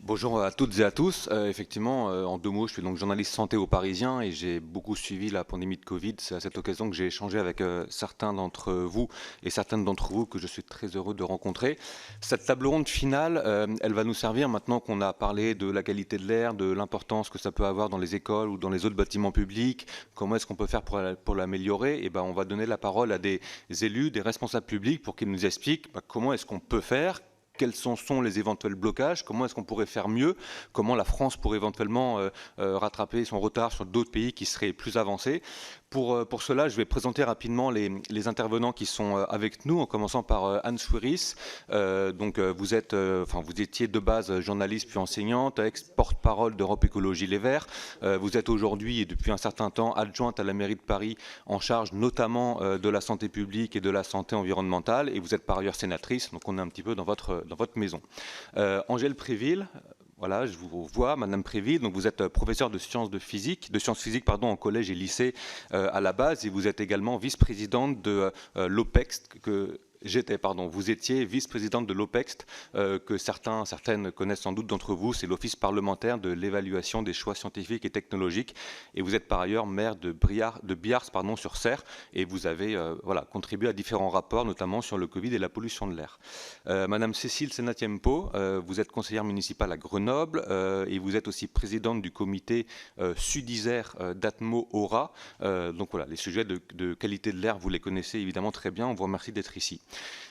Bonjour à toutes et à tous. Effectivement, en deux mots, je suis donc journaliste santé au Parisien et j'ai beaucoup suivi la pandémie de Covid. C'est à cette occasion que j'ai échangé avec certains d'entre vous et certaines d'entre vous que je suis très heureux de rencontrer. Cette table ronde finale, elle va nous servir maintenant qu'on a parlé de la qualité de l'air, de l'importance que ça peut avoir dans les écoles ou dans les autres bâtiments publics, comment est-ce qu'on peut faire pour l'améliorer. Et ben, on va donner la parole à des élus, des responsables publics pour qu'ils nous expliquent comment est-ce qu'on peut faire, quels sont les éventuels blocages, comment est-ce qu'on pourrait faire mieux, comment la France pourrait éventuellement rattraper son retard sur d'autres pays qui seraient plus avancés. Pour cela, je vais présenter rapidement les intervenants qui sont avec nous, en commençant par Anne Souiris. Vous étiez de base journaliste puis enseignante, ex-porte-parole d'Europe Écologie Les Verts. Vous êtes aujourd'hui et depuis un certain temps adjointe à la mairie de Paris en charge notamment de la santé publique et de la santé environnementale. Et vous êtes par ailleurs sénatrice, donc on est un petit peu dans votre maison. Angèle Préville. Voilà, je vous vois, Madame Préville. Donc vous êtes professeure de sciences physiques, en collège et lycée à la base, et vous êtes également vice-présidente de l'OPEX vous étiez vice-présidente de l'OPEXT, que certaines connaissent sans doute d'entre vous. C'est l'Office parlementaire de l'évaluation des choix scientifiques et technologiques. Et vous êtes par ailleurs maire de Biars-sur-Cère. Et vous avez contribué à différents rapports, notamment sur le Covid et la pollution de l'air. Madame Cécile Senatiempo, vous êtes conseillère municipale à Grenoble et vous êtes aussi présidente du comité Sud-Isère d'Atmo Aura. Donc voilà, les sujets de qualité de l'air, vous les connaissez évidemment très bien. On vous remercie d'être ici.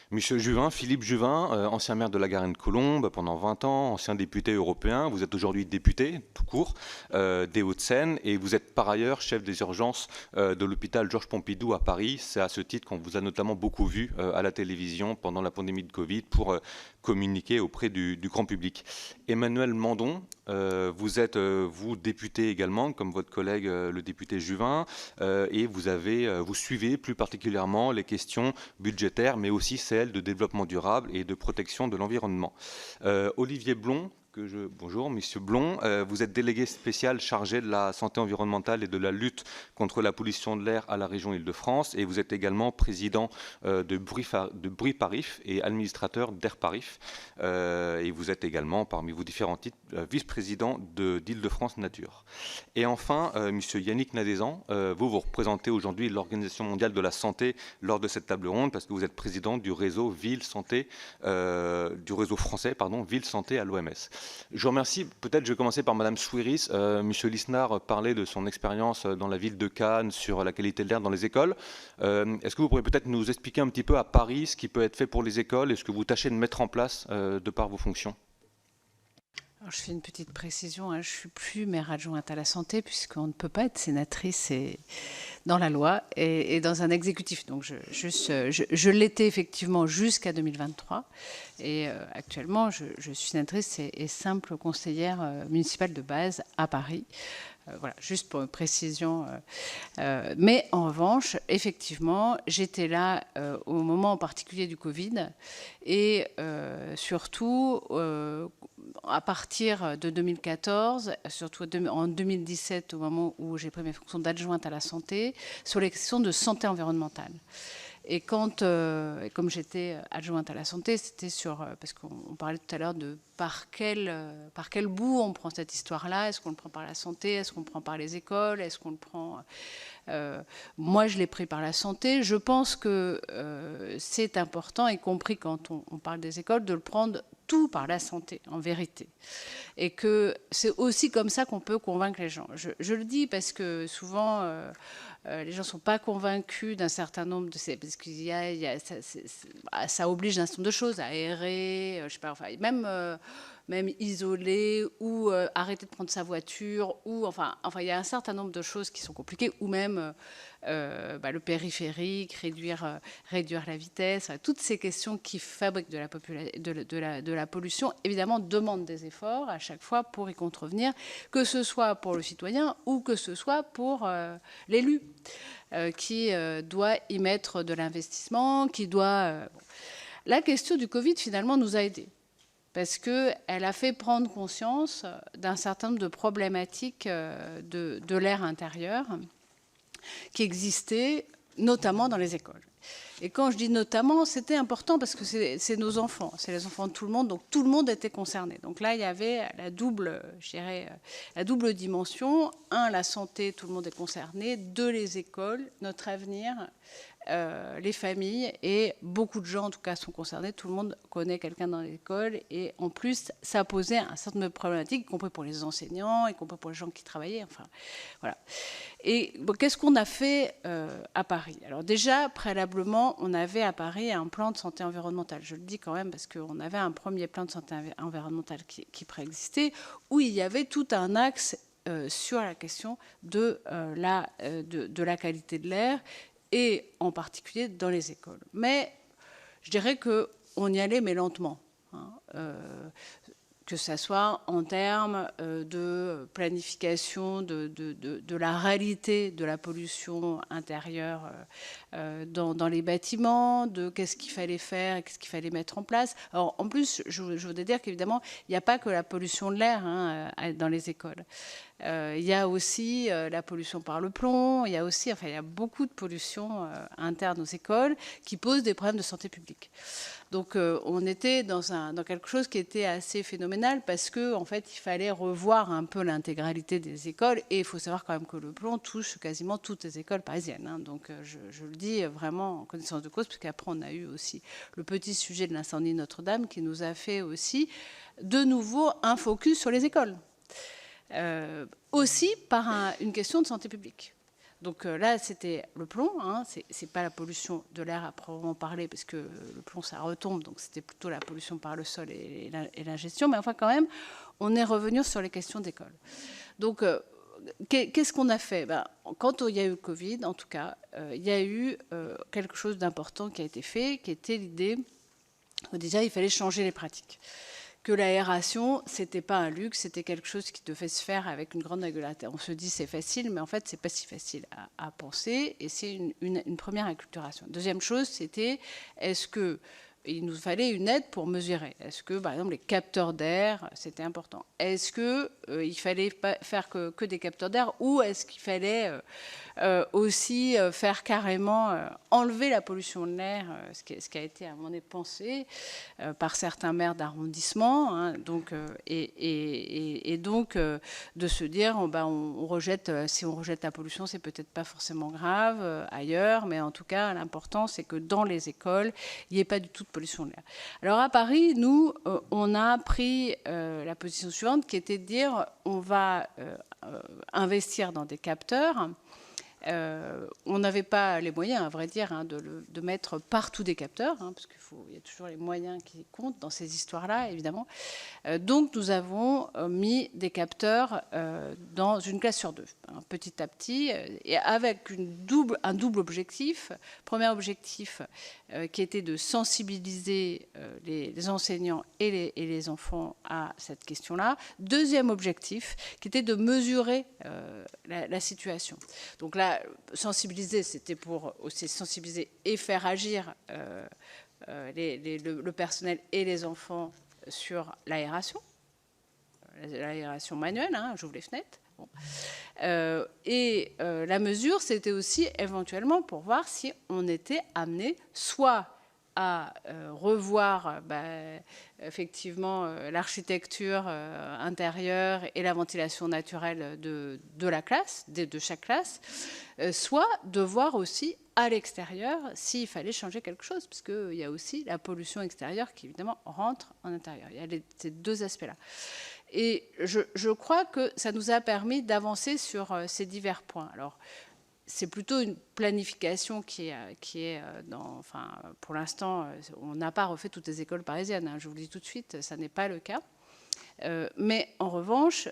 Monsieur Juvin, Philippe Juvin, ancien maire de la Garenne-Colombes pendant 20 ans, ancien député européen. Vous êtes aujourd'hui député, tout court, des Hauts-de-Seine, et vous êtes par ailleurs chef des urgences de l'hôpital Georges Pompidou à Paris. C'est à ce titre qu'on vous a notamment beaucoup vu à la télévision pendant la pandémie de Covid pour communiquer auprès du grand public. Emmanuel Mandon, vous êtes, vous, député également, comme votre collègue le député Juvin, et vous suivez plus particulièrement les questions budgétaires, mais aussi celles de développement durable et de protection de l'environnement. Olivier Blon, bonjour, Monsieur Blon, vous êtes délégué spécial chargé de la santé environnementale et de la lutte contre la pollution de l'air à la région Île-de-France, et vous êtes également président de Bruit Parif et administrateur d'Air Parif, et vous êtes également, parmi vos différents titres, vice-président d'Île-de-France Nature. Et enfin, Monsieur Yannick Nadezan, vous représentez aujourd'hui l'Organisation mondiale de la santé lors de cette table ronde, parce que vous êtes président du réseau français, Ville Santé à l'OMS. Je vous remercie. Peut-être je vais commencer par Madame Souiris. Monsieur Lisnard parlait de son expérience dans la ville de Cannes sur la qualité de l'air dans les écoles. Est-ce que vous pourriez peut-être nous expliquer un petit peu à Paris ce qui peut être fait pour les écoles et ce que vous tâchez de mettre en place de par vos fonctions? Alors, je fais une petite précision, je ne suis plus maire adjointe à la santé puisqu'on ne peut pas être sénatrice dans la loi et dans un exécutif. Donc je l'étais effectivement jusqu'à 2023 et actuellement je suis sénatrice et simple conseillère municipale de base à Paris. Voilà, juste pour une précision. Mais en revanche, effectivement, j'étais là au moment en particulier du Covid et surtout à partir de 2014, surtout en 2017, au moment où j'ai pris mes fonctions d'adjointe à la santé, sur les questions de santé environnementale. Et comme j'étais adjointe à la santé, c'était parce qu'on parlait tout à l'heure de par quel bout on prend cette histoire-là. Est-ce qu'on le prend par la santé? Est-ce qu'on le prend par les écoles? Est-ce qu'on le prend... moi, je l'ai pris par la santé. Je pense que c'est important, y compris quand on parle des écoles, de le prendre tout par la santé, en vérité. Et que c'est aussi comme ça qu'on peut convaincre les gens. Je le dis parce que souvent... les gens ne sont pas convaincus d'un certain nombre de ces... Parce que ça oblige un certain nombre de choses, à aérer, je sais pas, enfin, même isoler ou arrêter de prendre sa voiture, ou enfin, il y a un certain nombre de choses qui sont compliquées, ou même le périphérique, réduire la vitesse, toutes ces questions qui fabriquent de la pollution, évidemment, demandent des efforts à chaque fois pour y contrevenir, que ce soit pour le citoyen ou que ce soit pour l'élu qui doit y mettre de l'investissement, qui doit... La question du Covid, finalement, nous a aidés, parce qu'elle a fait prendre conscience d'un certain nombre de problématiques de l'air intérieur qui existaient, notamment dans les écoles. Et quand je dis notamment, c'était important parce que c'est nos enfants, c'est les enfants de tout le monde, donc tout le monde était concerné. Donc là, il y avait la double, je dirais, la double dimension. Un, la santé, tout le monde est concerné. Deux, les écoles, notre avenir, les familles, et beaucoup de gens en tout cas sont concernés. Tout le monde connaît quelqu'un dans l'école, et en plus ça posait un certain nombre de problématiques, y compris pour les enseignants, y compris pour les gens qui travaillaient, enfin voilà. Et bon, qu'est-ce qu'on a fait à Paris? Alors déjà, préalablement, on avait à Paris un plan de santé environnementale. Je le dis quand même parce qu'on avait un premier plan de santé environnementale qui préexistait, où il y avait tout un axe sur la question de la qualité de l'air, et en particulier dans les écoles. Mais je dirais qu'on y allait, mais lentement. Hein, que ce soit en termes de planification de la réalité de la pollution intérieure dans les bâtiments, de qu'est-ce qu'il fallait faire, qu'est-ce qu'il fallait mettre en place. Alors, en plus, je voudrais dire qu'évidemment, il n'y a pas que la pollution de l'air dans les écoles. Il y a aussi la pollution par le plomb, il y a beaucoup de pollution interne aux écoles qui posent des problèmes de santé publique. Donc on était dans quelque chose qui était assez phénoménal, parce qu'en fait il fallait revoir un peu l'intégralité des écoles, et il faut savoir quand même que le plomb touche quasiment toutes les écoles parisiennes. Hein. Donc je le dis vraiment en connaissance de cause, parce qu'après on a eu aussi le petit sujet de l'incendie de Notre-Dame qui nous a fait aussi de nouveau un focus sur les écoles. Aussi par une question de santé publique. Donc là, c'était le plomb, hein, c'est pas la pollution de l'air à proprement parler, parce que le plomb, ça retombe, donc c'était plutôt la pollution par le sol et l'ingestion, mais enfin quand même, on est revenu sur les questions d'école. Donc, qu'est-ce qu'on a fait? Quand il y a eu le Covid, en tout cas, il y a eu quelque chose d'important qui a été fait, qui était l'idée que déjà, il fallait changer les pratiques. Que l'aération, c'était pas un luxe, c'était quelque chose qui devait se faire avec une grande régularité. On se dit c'est facile, mais en fait c'est pas si facile à penser, et c'est une première acculturation. Deuxième chose, c'était est-ce que il nous fallait une aide pour mesurer. Est-ce que, par exemple, les capteurs d'air, c'était important? Est-ce qu'il fallait pas faire que des capteurs d'air, ou est-ce qu'il fallait aussi faire carrément enlever la pollution de l'air, ce qui a été à un moment donné pensé par certains maires d'arrondissement, hein, donc, et donc de se dire on rejette, si on rejette la pollution, c'est peut-être pas forcément grave ailleurs, mais en tout cas l'important c'est que dans les écoles il n'y ait pas du tout de pollution de l'air. Alors à Paris, nous on a pris la position suivante, qui était de dire on va investir dans des capteurs. On n'avait pas les moyens, à vrai dire, hein, de mettre partout des capteurs, hein, parce qu'il y a toujours les moyens qui comptent dans ces histoires-là, évidemment. Donc, nous avons mis des capteurs dans une classe sur deux, hein, petit à petit, et avec un double objectif. Premier objectif qui était de sensibiliser les enseignants et les enfants à cette question-là. Deuxième objectif, qui était de mesurer la situation. Donc là, sensibiliser, c'était pour aussi sensibiliser et faire agir le personnel et les enfants sur l'aération manuelle, hein, j'ouvre les fenêtres. Bon. La mesure, c'était aussi éventuellement pour voir si on était amené soit à revoir effectivement l'architecture intérieure et la ventilation naturelle de la classe, de chaque classe, soit de voir aussi à l'extérieur s'il fallait changer quelque chose, puisqu'il y a aussi la pollution extérieure qui évidemment rentre en intérieur. Il y a ces deux aspects-là. Et je crois que ça nous a permis d'avancer sur ces divers points. Alors, c'est plutôt une planification qui est enfin, pour l'instant, on n'a pas refait toutes les écoles parisiennes, hein, je vous le dis tout de suite, ça n'est pas le cas. Mais en revanche,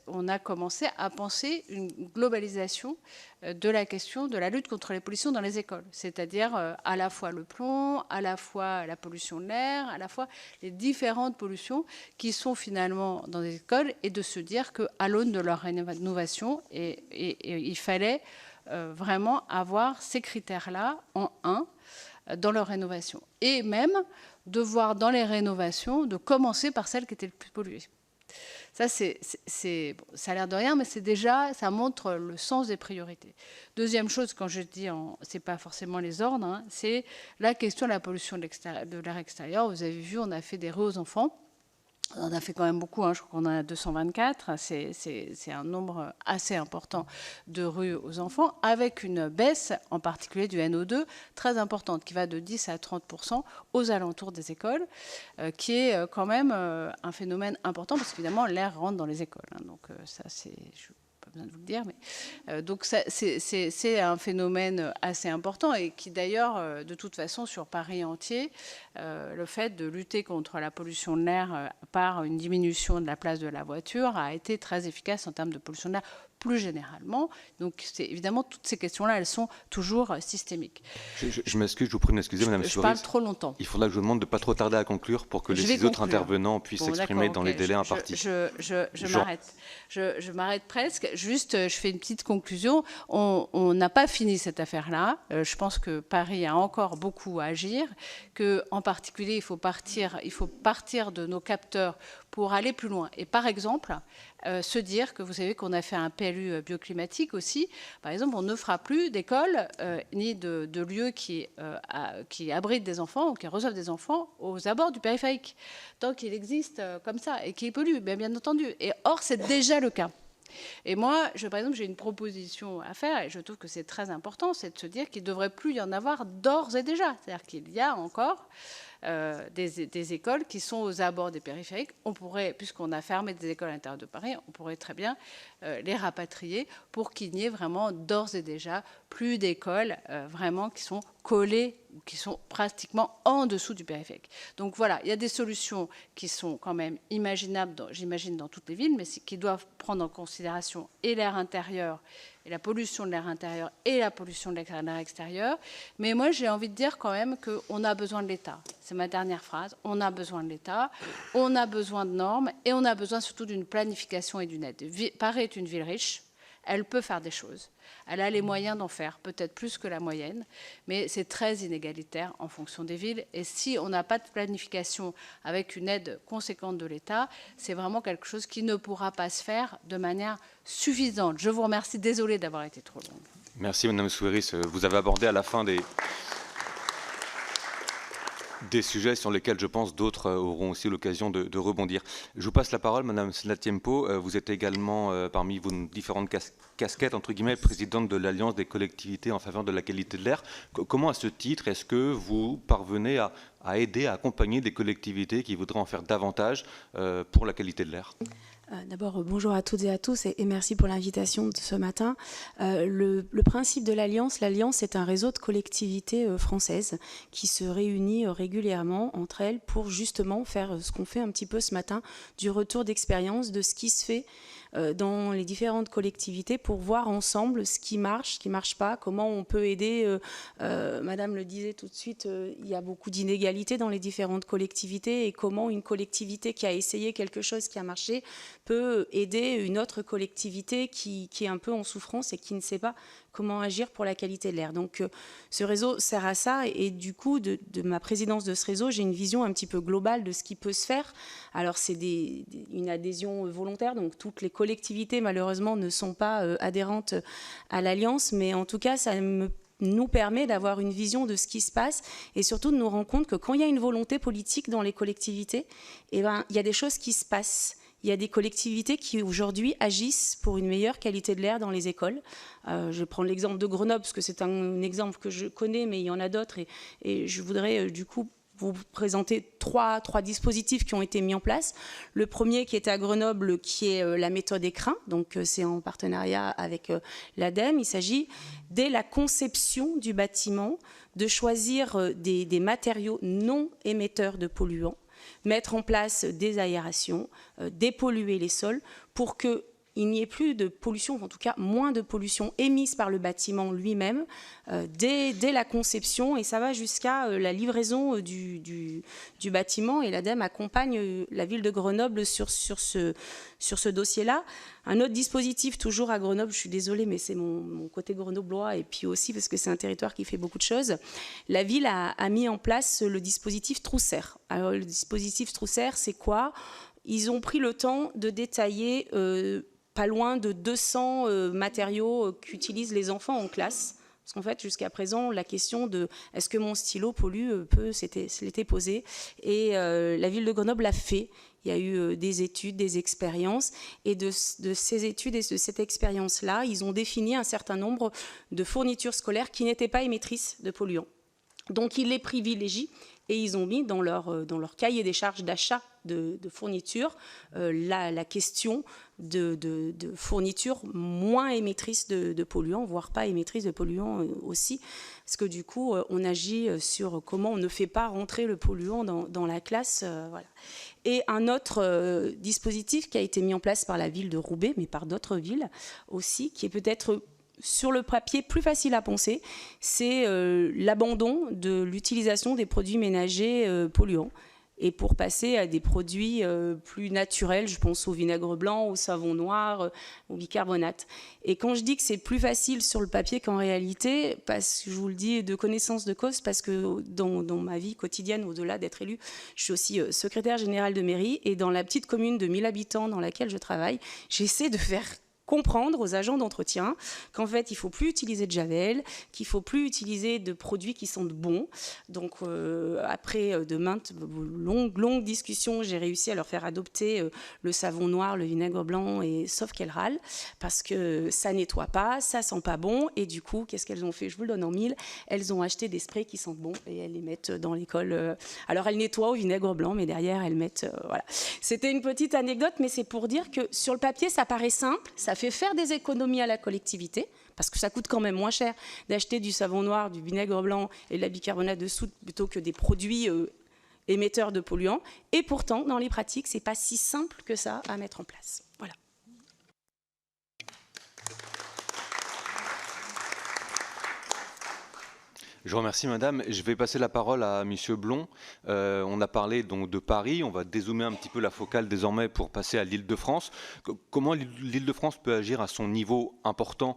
on a commencé à penser une globalisation de la question de la lutte contre les pollutions dans les écoles, c'est-à-dire à la fois le plomb, à la fois la pollution de l'air, à la fois les différentes pollutions qui sont finalement dans les écoles, et de se dire qu'à l'aune de leur rénovation, il fallait vraiment avoir ces critères-là en un dans leur rénovation, et même de voir dans les rénovations, de commencer par celles qui étaient le plus polluées. Ça, bon, ça a l'air de rien, mais ça montre le sens des priorités. Deuxième chose, quand je dis, c'est pas forcément les ordres, hein, c'est la question de la pollution de l'air extérieur. Vous avez vu, on a fait des rues aux enfants. On en a fait quand même beaucoup, hein, je crois qu'on en a 224, c'est un nombre assez important de rues aux enfants, avec une baisse en particulier du NO2 très importante, qui va de 10 à 30% aux alentours des écoles, qui est quand même un phénomène important, parce qu'évidemment l'air rentre dans les écoles. Hein, donc ça c'est... pas besoin de vous le dire, mais donc c'est un phénomène assez important et qui d'ailleurs, de toute façon, sur Paris entier, le fait de lutter contre la pollution de l'air par une diminution de la place de la voiture a été très efficace en termes de pollution de l'air plus généralement. Donc évidemment, toutes ces questions-là, elles sont toujours systémiques. Je m'excuse, je vous prie de m'excuser, Madame Souris. Je parle trop longtemps. Il faudra que je vous demande de ne pas trop tarder à conclure pour que les 6 autres intervenants puissent s'exprimer dans les délais impartis. Je m'arrête. Je m'arrête presque. Juste, je fais une petite conclusion. On n'a pas fini cette affaire-là. Je pense que Paris a encore beaucoup à agir, qu'en particulier, il faut partir de nos capteurs pour aller plus loin. Et par exemple, se dire que vous savez qu'on a fait un PLU bioclimatique aussi. Par exemple, on ne fera plus d'écoles ni de lieux qui abritent des enfants ou qui reçoivent des enfants aux abords du périphérique. Tant qu'il existe comme ça et qui polluent, bien entendu. Et or, c'est déjà le cas. Et moi, par exemple, j'ai une proposition à faire, et je trouve que c'est très important, c'est de se dire qu'il ne devrait plus y en avoir d'ores et déjà. C'est-à-dire qu'il y a encore des écoles qui sont aux abords des périphériques. On pourrait, puisqu'on a fermé des écoles à l'intérieur de Paris, on pourrait très bien les rapatrier pour qu'il n'y ait vraiment d'ores et déjà plus d'écoles vraiment qui sont collées, qui sont pratiquement en dessous du périphérique. Donc voilà, il y a des solutions qui sont quand même imaginables, j'imagine, dans toutes les villes, mais qui doivent prendre en considération et l'air intérieur, et la pollution de l'air intérieur et la pollution de l'air extérieur. Mais moi, j'ai envie de dire quand même qu'on a besoin de l'État. C'est ma dernière phrase. On a besoin de l'État, on a besoin de normes et on a besoin surtout d'une planification et d'une aide. Paris est une ville riche. Elle peut faire des choses. Elle a les moyens d'en faire, peut-être plus que la moyenne, mais c'est très inégalitaire en fonction des villes. Et si on n'a pas de planification avec une aide conséquente de l'État, c'est vraiment quelque chose qui ne pourra pas se faire de manière suffisante. Je vous remercie. Désolée d'avoir été trop longue. Merci, Madame Souris. Vous avez abordé à la fin des sujets sur lesquels, je pense, d'autres auront aussi l'occasion de rebondir. Je vous passe la parole, Madame Senatiempo. Vous êtes également, parmi vos différentes casquettes, entre guillemets, présidente de l'Alliance des collectivités en faveur de la qualité de l'air. Comment, à ce titre, est-ce que vous parvenez à aider, à accompagner des collectivités qui voudraient en faire davantage pour la qualité de l'air ? D'abord, bonjour à toutes et à tous et merci pour l'invitation de ce matin. Le principe de l'Alliance est un réseau de collectivités françaises qui se réunit régulièrement entre elles pour justement faire ce qu'on fait un petit peu ce matin, du retour d'expérience de ce qui se fait dans les différentes collectivités pour voir ensemble ce qui marche pas, comment on peut aider. Madame le disait tout de suite, il y a beaucoup d'inégalités dans les différentes collectivités et comment une collectivité qui a essayé quelque chose qui a marché peut aider une autre collectivité qui est un peu en souffrance et qui ne sait pas comment agir pour la qualité de l'air. Donc ce réseau sert à ça et du coup de ma présidence de ce réseau, j'ai une vision un petit peu globale de ce qui peut se faire. Alors c'est une adhésion volontaire, donc toutes les collectivités malheureusement ne sont pas adhérentes à l'Alliance, mais en tout cas ça nous permet d'avoir une vision de ce qui se passe et surtout de nous rendre compte que quand il y a une volonté politique dans les collectivités, eh ben, il y a des choses qui se passent. Il y a des collectivités qui aujourd'hui agissent pour une meilleure qualité de l'air dans les écoles. Je vais prendre l'exemple de Grenoble parce que c'est un exemple que je connais, mais il y en a d'autres et je voudrais du coup vous présenter trois dispositifs qui ont été mis en place. Le premier qui était à Grenoble, qui est la méthode écrin, donc c'est en partenariat avec l'ADEME. Il s'agit, dès la conception du bâtiment, de choisir des matériaux non émetteurs de polluants, mettre en place des aérations, dépolluer les sols pour qu'il n'y ait plus de pollution, en tout cas moins de pollution émise par le bâtiment lui-même dès la conception, et ça va jusqu'à la livraison du bâtiment, et l'ADEME accompagne la ville de Grenoble sur ce dossier-là. Un autre dispositif, toujours à Grenoble, je suis désolée, mais c'est mon côté grenoblois, et puis aussi parce que c'est un territoire qui fait beaucoup de choses, la ville a mis en place le dispositif Trousser. Alors le dispositif Trousser, c'est quoi ? ils ont pris le temps de détailler pas loin de 200 matériaux qu'utilisent les enfants en classe. Parce qu'en fait, jusqu'à présent, la question de est-ce que mon stylo pollue l'était posée. Et la ville de Grenoble l'a fait. Il y a eu des études, des expériences. Et de ces études et de cette expérience-là, ils ont défini un certain nombre de fournitures scolaires qui n'étaient pas émettrices de polluants. Donc, ils les privilégient et ils ont mis dans leur cahier des charges d'achat de fournitures la question de fournitures moins émettrices de polluants, voire pas émettrices de polluants aussi, parce que du coup, on agit sur comment on ne fait pas rentrer le polluant dans la classe. Voilà. Et un autre dispositif qui a été mis en place par la ville de Roubaix, mais par d'autres villes aussi, qui est peut-être sur le papier plus facile à penser, c'est l'abandon de l'utilisation des produits ménagers polluants et pour passer à des produits plus naturels, je pense au vinaigre blanc, au savon noir, au bicarbonate. Et quand je dis que c'est plus facile sur le papier qu'en réalité, parce que je vous le dis de connaissance de cause, parce que dans ma vie quotidienne, au-delà d'être élue, je suis aussi secrétaire générale de mairie, et dans la petite commune de 1000 habitants dans laquelle je travaille, j'essaie de faire comprendre aux agents d'entretien qu'en fait, il ne faut plus utiliser de javel, qu'il ne faut plus utiliser de produits qui sentent bon. Donc, après de maintes longues discussions, j'ai réussi à leur faire adopter le savon noir, le vinaigre blanc, et sauf qu'elles râlent, parce que ça nettoie pas, ça sent pas bon, et du coup, qu'est-ce qu'elles ont fait? Je vous le donne en mille. Elles ont acheté des sprays qui sentent bon, et elles les mettent dans l'école. Alors, elles nettoient au vinaigre blanc, mais derrière, elles mettent... voilà. C'était une petite anecdote, mais c'est pour dire que sur le papier, ça paraît simple, ça fait faire des économies à la collectivité, parce que ça coûte quand même moins cher d'acheter du savon noir, du vinaigre blanc et de la bicarbonate de soude plutôt que des produits émetteurs de polluants. Et pourtant, dans les pratiques, c'est pas si simple que ça à mettre en place. Voilà. Je vous remercie, madame. Je vais passer la parole à monsieur Blond. On a parlé donc de Paris. On va dézoomer un petit peu la focale désormais pour passer à l'Île-de-France. Comment l'Île-de-France peut agir à son niveau important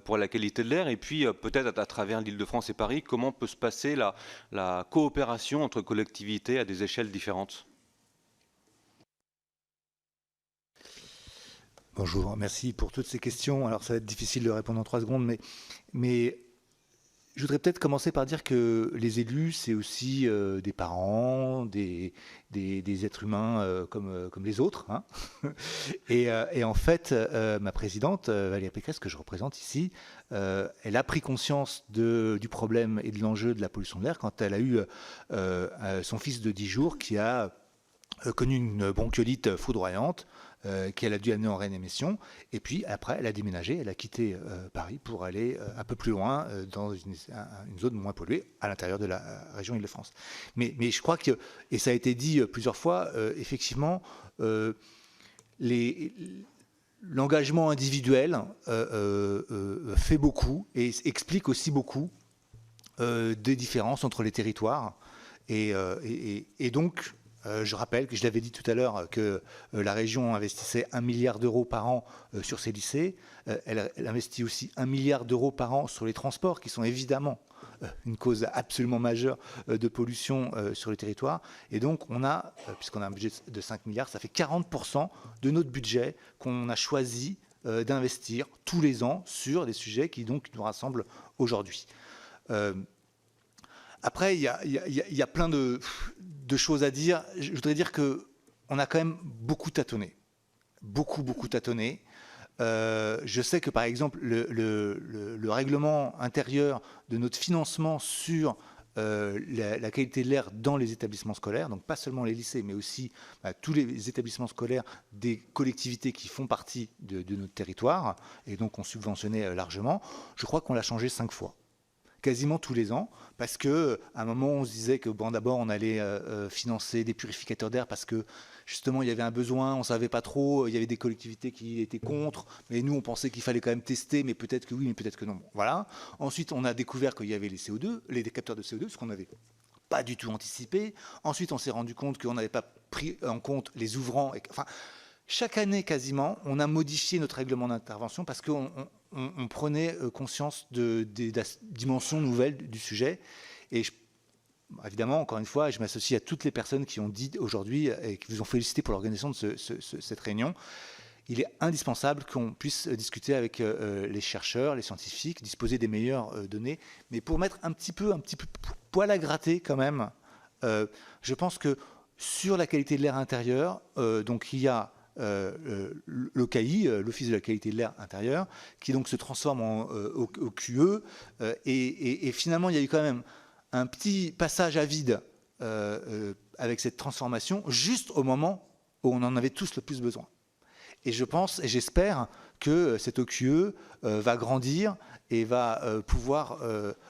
pour la qualité de l'air? Et puis, peut-être à travers l'Île-de-France et Paris, comment peut se passer la coopération entre collectivités à des échelles différentes? Bonjour, merci pour toutes ces questions. Alors, ça va être difficile de répondre en 3 secondes, mais je voudrais peut-être commencer par dire que les élus, c'est aussi des parents, des êtres humains comme les autres. Hein. Et en fait, ma présidente, Valérie Pécresse, que je représente ici, elle a pris conscience du problème et de l'enjeu de la pollution de l'air quand elle a eu son fils de 10 jours qui a connu une bronchiolite foudroyante, qu'elle a dû amener en réanimation. Et puis après, elle a déménagé, elle a quitté Paris pour aller un peu plus loin dans une zone moins polluée à l'intérieur de la région Île-de-France. Mais je crois que, et ça a été dit plusieurs fois, effectivement, l'engagement individuel fait beaucoup et explique aussi beaucoup des différences entre les territoires. Et donc, je rappelle que je l'avais dit tout à l'heure que la région investissait 1 milliard d'euros par an sur ses lycées. Elle investit aussi 1 milliard d'euros par an sur les transports, qui sont évidemment une cause absolument majeure de pollution sur le territoire. Et donc, puisqu'on a un budget de 5 milliards, ça fait 40% de notre budget qu'on a choisi d'investir tous les ans sur des sujets qui donc nous rassemblent aujourd'hui. Après, il y a plein de choses à dire. Je voudrais dire qu'on a quand même beaucoup tâtonné. Beaucoup tâtonné. Je sais que, par exemple, le règlement intérieur de notre financement sur la qualité de l'air dans les établissements scolaires, donc pas seulement les lycées, mais aussi tous les établissements scolaires des collectivités qui font partie de notre territoire, et donc on subventionnait largement, je crois qu'on l'a changé 5 fois. Quasiment tous les ans, parce qu'à un moment, on se disait que d'abord, on allait financer des purificateurs d'air parce que, justement, il y avait un besoin, on ne savait pas trop, il y avait des collectivités qui étaient contre, mais nous, on pensait qu'il fallait quand même tester, mais peut-être que oui, mais peut-être que non. Voilà. Ensuite, on a découvert qu'il y avait les CO2, les capteurs de CO2, ce qu'on n'avait pas du tout anticipé. Ensuite, on s'est rendu compte qu'on n'avait pas pris en compte les ouvrants. Enfin, chaque année, quasiment, on a modifié notre règlement d'intervention parce qu'on prenait conscience des dimensions nouvelles du sujet. Et évidemment, encore une fois, je m'associe à toutes les personnes qui ont dit aujourd'hui et qui vous ont félicité pour l'organisation de cette réunion. Il est indispensable qu'on puisse discuter avec les chercheurs, les scientifiques, disposer des meilleures données. Mais pour mettre un petit peu poil à gratter quand même, je pense que sur la qualité de l'air intérieur, donc il y a l'OCAI, l'Office de la qualité de l'air intérieur, qui donc se transforme au QE. Et finalement, il y a eu quand même un petit passage à vide avec cette transformation, juste au moment où on en avait tous le plus besoin. Et je pense et j'espère que cet OQE va grandir et va pouvoir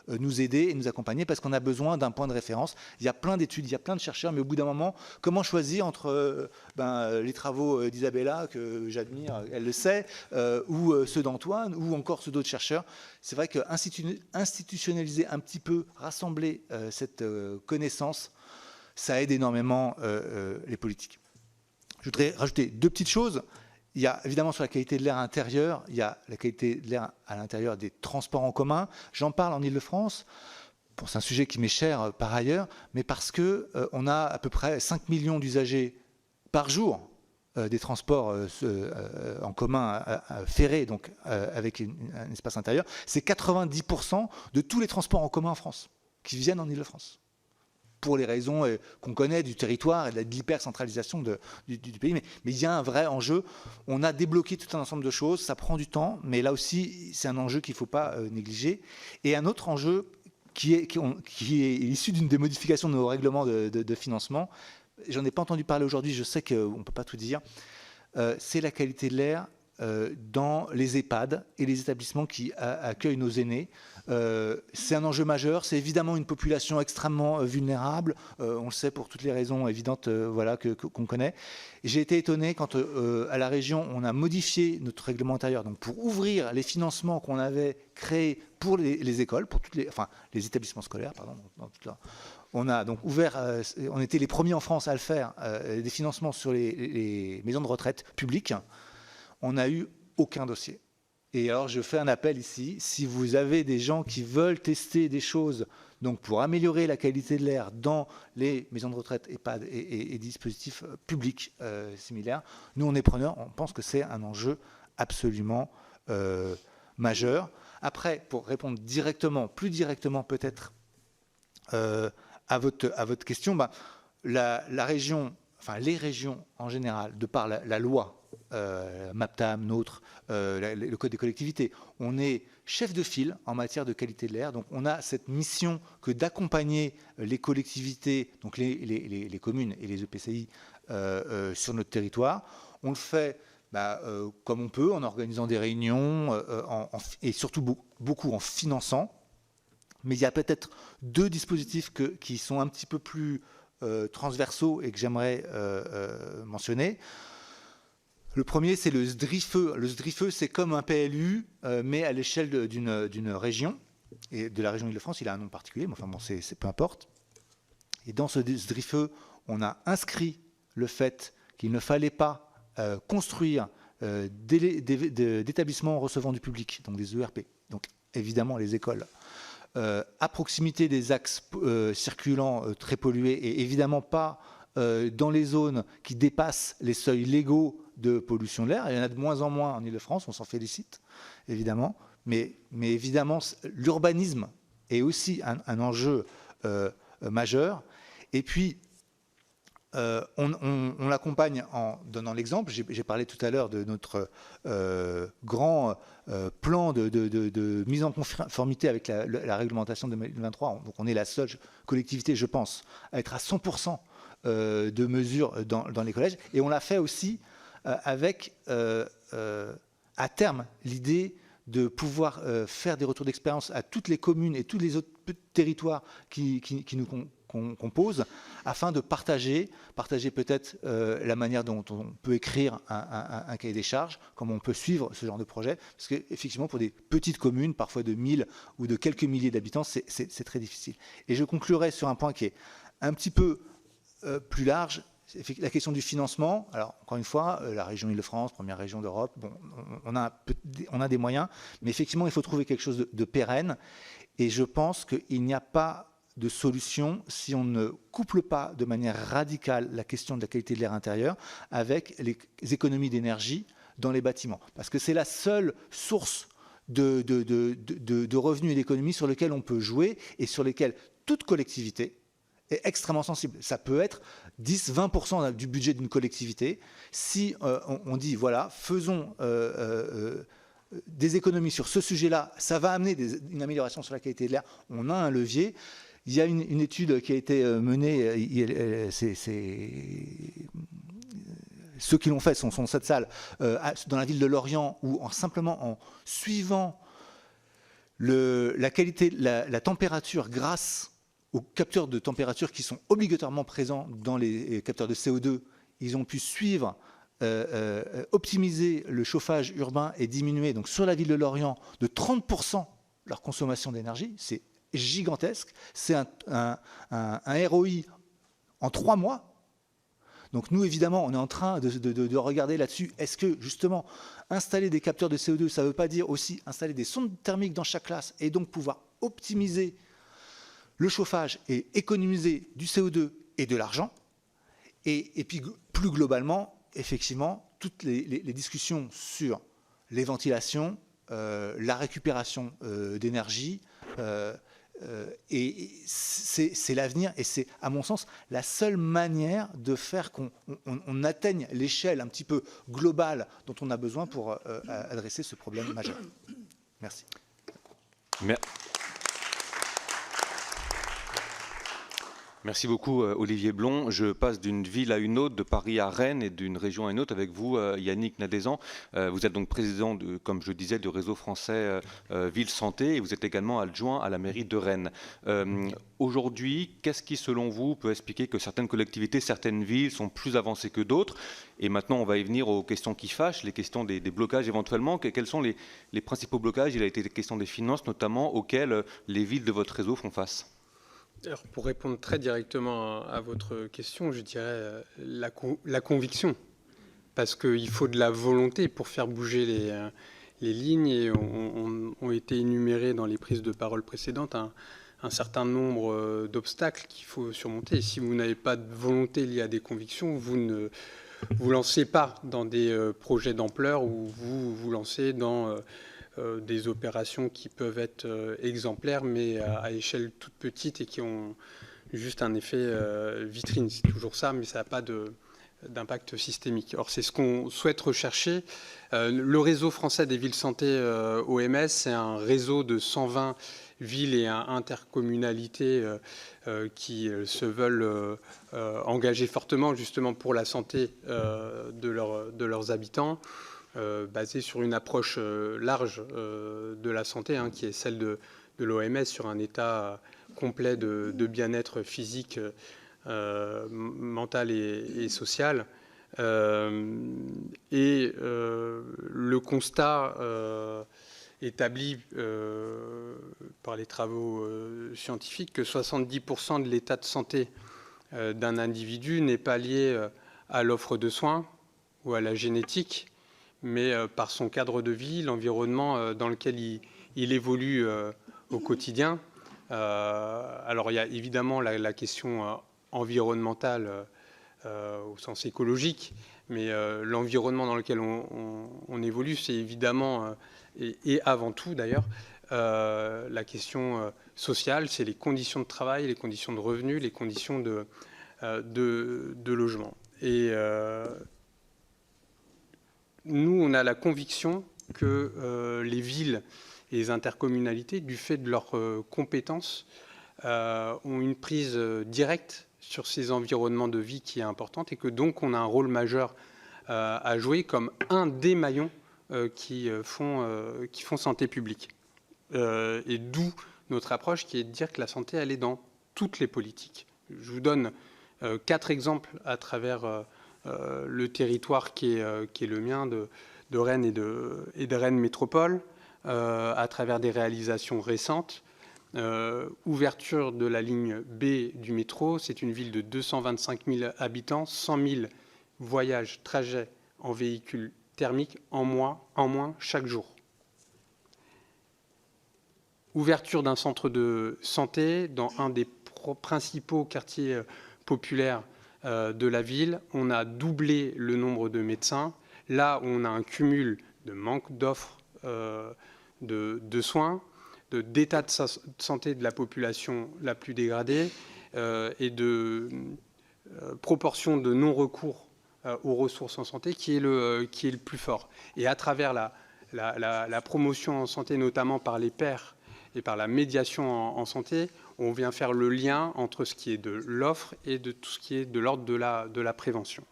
nous aider et nous accompagner parce qu'on a besoin d'un point de référence. Il y a plein d'études, il y a plein de chercheurs, mais au bout d'un moment, comment choisir entre les travaux d'Isabella, que j'admire, elle le sait, ou ceux d'Antoine, ou encore ceux d'autres chercheurs. C'est vrai qu'institutionnaliser un petit peu, rassembler cette connaissance, ça aide énormément les politiques. Je voudrais rajouter 2 petites choses. Il y a évidemment sur la qualité de l'air intérieur, il y a la qualité de l'air à l'intérieur des transports en commun. J'en parle en Ile-de-France. Bon, c'est un sujet qui m'est cher par ailleurs, mais parce qu'on a à peu près 5 millions d'usagers par jour des transports en commun ferrés, donc avec un espace intérieur. C'est 90% de tous les transports en commun en France qui viennent en Ile-de-France, pour les raisons qu'on connaît du territoire et de l'hypercentralisation du pays. Mais il y a un vrai enjeu. On a débloqué tout un ensemble de choses, ça prend du temps, mais là aussi, c'est un enjeu qu'il ne faut pas négliger. Et un autre enjeu qui est issu d'une des modifications de nos règlements de financement, j'en ai pas entendu parler aujourd'hui, je sais qu'on ne peut pas tout dire, c'est la qualité de l'air dans les EHPAD et les établissements qui accueillent nos aînés. C'est un enjeu majeur, c'est évidemment une population extrêmement vulnérable, on le sait pour toutes les raisons évidentes qu'on connaît. J'ai été étonné quand à la région on a modifié notre règlement intérieur donc pour ouvrir les financements qu'on avait créés pour les écoles, pour les établissements scolaires, pardon, dans toute leur... On a donc ouvert, on était les premiers en France à le faire, des financements sur les maisons de retraite publiques. On n'a eu aucun dossier. Et alors, je fais un appel ici. Si vous avez des gens qui veulent tester des choses donc pour améliorer la qualité de l'air dans les maisons de retraite, EHPAD et dispositifs publics similaires, nous, on est preneurs. On pense que c'est un enjeu absolument majeur. Après, pour répondre directement, plus directement peut-être à votre question, la région, enfin les régions en général, de par la loi, MAPTAM, NOTRe, le Code des collectivités. On est chef de file en matière de qualité de l'air. Donc on a cette mission que d'accompagner les collectivités, donc les communes et les EPCI sur notre territoire. On le fait comme on peut, en organisant des réunions et surtout beaucoup en finançant. Mais il y a peut-être 2 dispositifs qui sont un petit peu plus transversaux et que j'aimerais mentionner. Le premier, c'est le SDRIFE. Le SDRIFE, c'est comme un PLU, mais à l'échelle d'une région. Et de la région Île-de-France, il a un nom particulier, mais enfin bon, c'est peu importe. Et dans ce SDRIFE, on a inscrit le fait qu'il ne fallait pas construire d'établissements recevant du public, donc des ERP, donc évidemment les écoles, à proximité des axes circulants très pollués et évidemment pas dans les zones qui dépassent les seuils légaux de pollution de l'air. Il y en a de moins en moins en Île-de-France, on s'en félicite, évidemment. Mais évidemment, l'urbanisme est aussi un enjeu majeur. Et puis, on l'accompagne en donnant l'exemple. J'ai parlé tout à l'heure de notre grand plan de mise en conformité avec la réglementation de 2023. Donc on est la seule collectivité, je pense, à être à 100% de mesures dans les collèges. Et on l'a fait aussi avec, à terme, l'idée de pouvoir faire des retours d'expérience à toutes les communes et tous les autres territoires qui nous composent, afin de partager peut-être la manière dont on peut écrire un cahier des charges, comment on peut suivre ce genre de projet, parce qu'effectivement, pour des petites communes, parfois de 1000 ou de quelques milliers d'habitants, c'est très difficile. Et je conclurai sur un point qui est un petit peu plus large, la question du financement. Alors, encore une fois, la région Île-de-France, première région d'Europe, bon, on a des moyens, mais effectivement, il faut trouver quelque chose de pérenne. Et je pense qu'il n'y a pas de solution si on ne couple pas de manière radicale la question de la qualité de l'air intérieur avec les économies d'énergie dans les bâtiments. Parce que c'est la seule source de revenus et d'économies sur lesquels on peut jouer et sur lesquels toute collectivité est extrêmement sensible. Ça peut être 10-20% du budget d'une collectivité. Si on dit, voilà, faisons des économies sur ce sujet-là, ça va amener une amélioration sur la qualité de l'air, on a un levier. Il y a une étude qui a été menée, ceux qui l'ont fait sont dans cette salle, dans la ville de Lorient, où simplement en suivant la qualité, la température grâce aux capteurs de température qui sont obligatoirement présents dans les capteurs de CO2, ils ont pu suivre, optimiser le chauffage urbain et diminuer donc sur la ville de Lorient de 30% leur consommation d'énergie. C'est gigantesque. C'est un ROI en 3 mois. Donc nous, évidemment, on est en train de regarder là-dessus. Est-ce que, justement, installer des capteurs de CO2, ça ne veut pas dire aussi installer des sondes thermiques dans chaque classe et donc pouvoir optimiser le chauffage et économiser du CO2 et de l'argent. Et puis, plus globalement, effectivement, toutes les discussions sur les ventilations, la récupération d'énergie, et c'est l'avenir, et c'est, à mon sens, la seule manière de faire qu'on atteigne l'échelle un petit peu globale dont on a besoin pour adresser ce problème majeur. Merci. Merci beaucoup Olivier Blon. Je passe d'une ville à une autre, de Paris à Rennes et d'une région à une autre avec vous Yannick Nadezan. Vous êtes donc président, comme je le disais, du réseau français Ville Santé et vous êtes également adjoint à la mairie de Rennes. Aujourd'hui, qu'est-ce qui selon vous peut expliquer que certaines collectivités, certaines villes sont plus avancées que d'autres? Et maintenant on va y venir aux questions qui fâchent, les questions des blocages éventuellement. Quels sont les principaux blocages? Il a été question des finances notamment auxquelles les villes de votre réseau font face. Alors, pour répondre très directement à votre question, je dirais la conviction. Parce qu'il faut de la volonté pour faire bouger les lignes. Et ont été énumérés dans les prises de parole précédentes un certain nombre d'obstacles qu'il faut surmonter. Et si vous n'avez pas de volonté liée à des convictions, vous ne vous lancez pas dans des projets d'ampleur ou vous vous lancez dans des opérations qui peuvent être exemplaires, mais à échelle toute petite et qui ont juste un effet vitrine. C'est toujours ça, mais ça n'a pas d'impact systémique. Or, c'est ce qu'on souhaite rechercher. Le réseau français des villes santé OMS, c'est un réseau de 120 villes et intercommunalités qui se veulent engager fortement justement pour la santé de leurs habitants. Basé sur une approche large de la santé, qui est celle de l'OMS, sur un état complet de bien-être physique, mental et social. Le constat établi par les travaux scientifiques que 70% de l'état de santé d'un individu n'est pas lié à l'offre de soins ou à la génétique, mais par son cadre de vie, l'environnement dans lequel il évolue au quotidien. Alors il y a évidemment la question environnementale au sens écologique, mais l'environnement dans lequel on évolue, c'est évidemment, et avant tout d'ailleurs, la question sociale, c'est les conditions de travail, les conditions de revenus, les conditions de logement. Et nous, on a la conviction que les villes et les intercommunalités, du fait de leurs compétences, ont une prise directe sur ces environnements de vie qui est importante et que donc on a un rôle majeur à jouer comme un des maillons qui font santé publique. Et d'où notre approche qui est de dire que la santé, elle est dans toutes les politiques. Je vous donne 4 exemples à travers le territoire qui est le mien de Rennes et de Rennes Métropole, à travers des réalisations récentes. Ouverture de la ligne B du métro, c'est une ville de 225 000 habitants, 100 000 voyages, trajets en véhicule thermique en moins chaque jour. Ouverture d'un centre de santé dans un des principaux quartiers populaires de la ville, on a doublé le nombre de médecins. Là, on a un cumul de manque d'offres de soins, d'état de santé de la population la plus dégradée et de proportion de non-recours aux ressources en santé qui est le plus fort. Et à travers la promotion en santé, notamment par les pairs et par la médiation en santé, on vient faire le lien entre ce qui est de l'offre et de tout ce qui est de l'ordre de la prévention.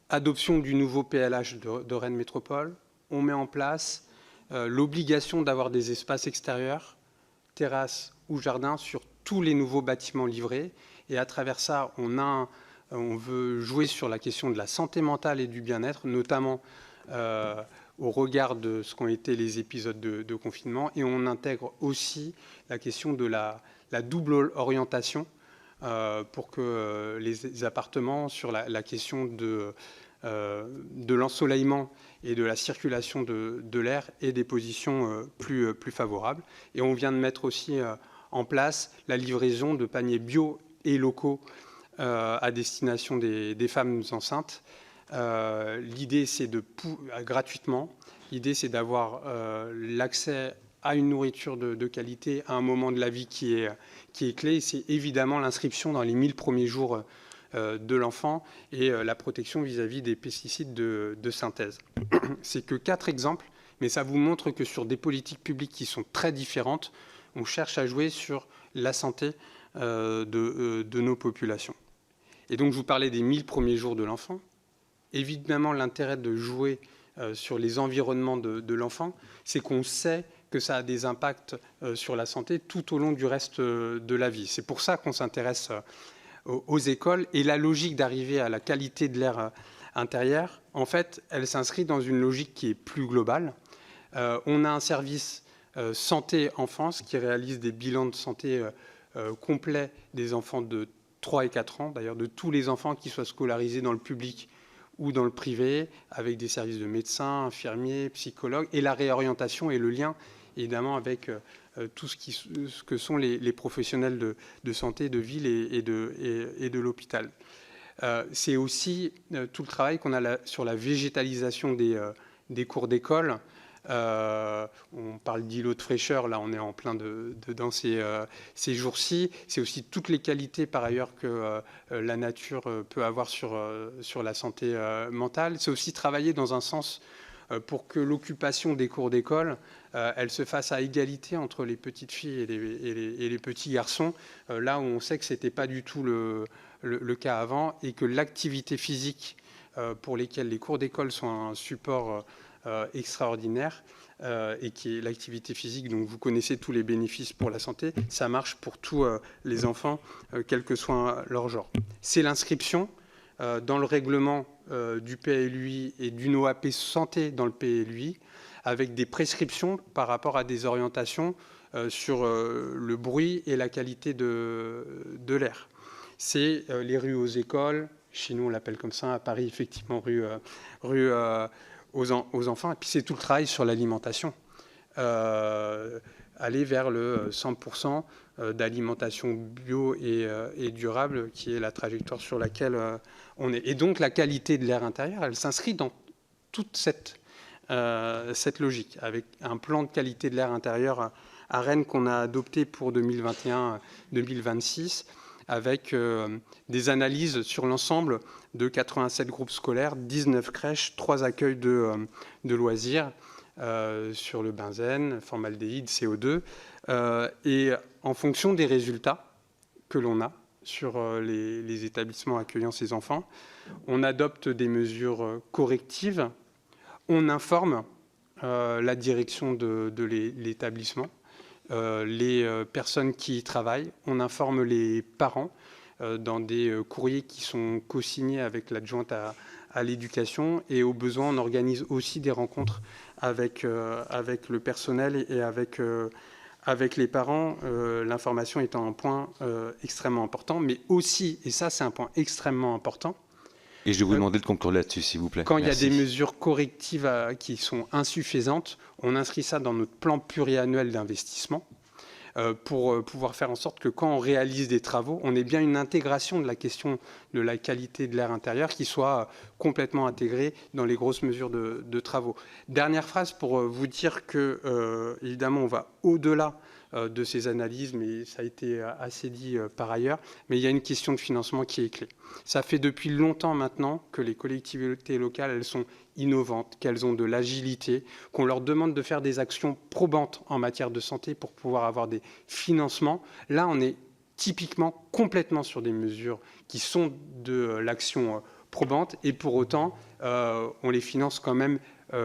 Adoption du nouveau PLH de Rennes Métropole, on met en place l'obligation d'avoir des espaces extérieurs, terrasses ou jardins sur tous les nouveaux bâtiments livrés. Et à travers ça, on veut jouer sur la question de la santé mentale et du bien-être, notamment au regard de ce qu'ont été les épisodes de confinement. Et on intègre aussi la question de la double orientation pour que les appartements, sur la question de l'ensoleillement et de la circulation de l'air aient des positions plus favorables. Et on vient de mettre aussi en place la livraison de paniers bio et locaux à destination des femmes enceintes. L'idée, c'est gratuitement. L'idée, c'est d'avoir l'accès à une nourriture de qualité à un moment de la vie qui est clé. C'est évidemment l'inscription dans les 1000 premiers jours de l'enfant et la protection vis-à-vis des pesticides de synthèse. C'est que 4 exemples, mais ça vous montre que sur des politiques publiques qui sont très différentes, on cherche à jouer sur la santé de nos populations. Et donc, je vous parlais des 1000 premiers jours de l'enfant. Évidemment, l'intérêt de jouer sur les environnements de l'enfant, c'est qu'on sait que ça a des impacts sur la santé tout au long du reste de la vie. C'est pour ça qu'on s'intéresse aux écoles. Et la logique d'arriver à la qualité de l'air intérieur, en fait, elle s'inscrit dans une logique qui est plus globale. On a un service santé enfance qui réalise des bilans de santé complets des enfants de 3 et 4 ans, d'ailleurs de tous les enfants qui soient scolarisés dans le public ou dans le privé, avec des services de médecins, infirmiers, psychologues, et la réorientation et le lien, évidemment, avec tout ce que sont les professionnels de santé, de ville et de l'hôpital. C'est aussi tout le travail qu'on a sur la végétalisation des cours d'école. On parle d'îlots de fraîcheur, là on est en plein dedans ces jours-ci. C'est aussi toutes les qualités par ailleurs que la nature peut avoir sur la santé mentale. C'est aussi travailler dans un sens pour que l'occupation des cours d'école, elle se fasse à égalité entre les petites filles et les petits garçons, là où on sait que ce n'était pas du tout le cas avant, et que l'activité physique pour lesquelles les cours d'école sont un support extraordinaire, et qui est l'activité physique, donc vous connaissez tous les bénéfices pour la santé, ça marche pour tous les enfants, quel que soit leur genre. C'est l'inscription dans le règlement du PLUI et d'une OAP santé dans le PLUI, avec des prescriptions par rapport à des orientations sur le bruit et la qualité de l'air. C'est les rues aux écoles, chez nous on l'appelle comme ça, à Paris effectivement rue aux enfants, et puis c'est tout le travail sur l'alimentation. Aller vers le 100% d'alimentation bio et durable, qui est la trajectoire sur laquelle on est. Et donc la qualité de l'air intérieur, elle s'inscrit dans toute cette logique, avec un plan de qualité de l'air intérieur à Rennes qu'on a adopté pour 2021-2026, avec des analyses sur l'ensemble de 87 groupes scolaires, 19 crèches, 3 accueils de loisirs sur le benzène, formaldéhyde, CO2. Et en fonction des résultats que l'on a sur les établissements accueillant ces enfants, on adopte des mesures correctives, on informe la direction de l'établissement, les personnes qui y travaillent, on informe les parents dans des courriers qui sont co-signés avec l'adjointe à l'éducation, et au besoin on organise aussi des rencontres avec le personnel et avec les parents, l'information étant un point extrêmement important, mais aussi, et ça c'est un point extrêmement important, Et je vais vous demander de conclure là-dessus, s'il vous plaît. quand Merci. il y a des mesures correctives qui sont insuffisantes, on inscrit ça dans notre plan pluriannuel d'investissement. pour pouvoir faire en sorte que quand on réalise des travaux, on ait bien une intégration de la question de la qualité de l'air intérieur qui soit complètement intégrée dans les grosses mesures de travaux. Dernière phrase pour vous dire que, évidemment, on va au-delà de ces analyses, mais ça a été assez dit par ailleurs, mais il y a une question de financement qui est clé. Ça fait depuis longtemps maintenant que les collectivités locales, elles sont innovantes, qu'elles ont de l'agilité, qu'on leur demande de faire des actions probantes en matière de santé pour pouvoir avoir des financements. Là, on est typiquement complètement sur des mesures qui sont de l'action probante et pour autant, on les finance quand même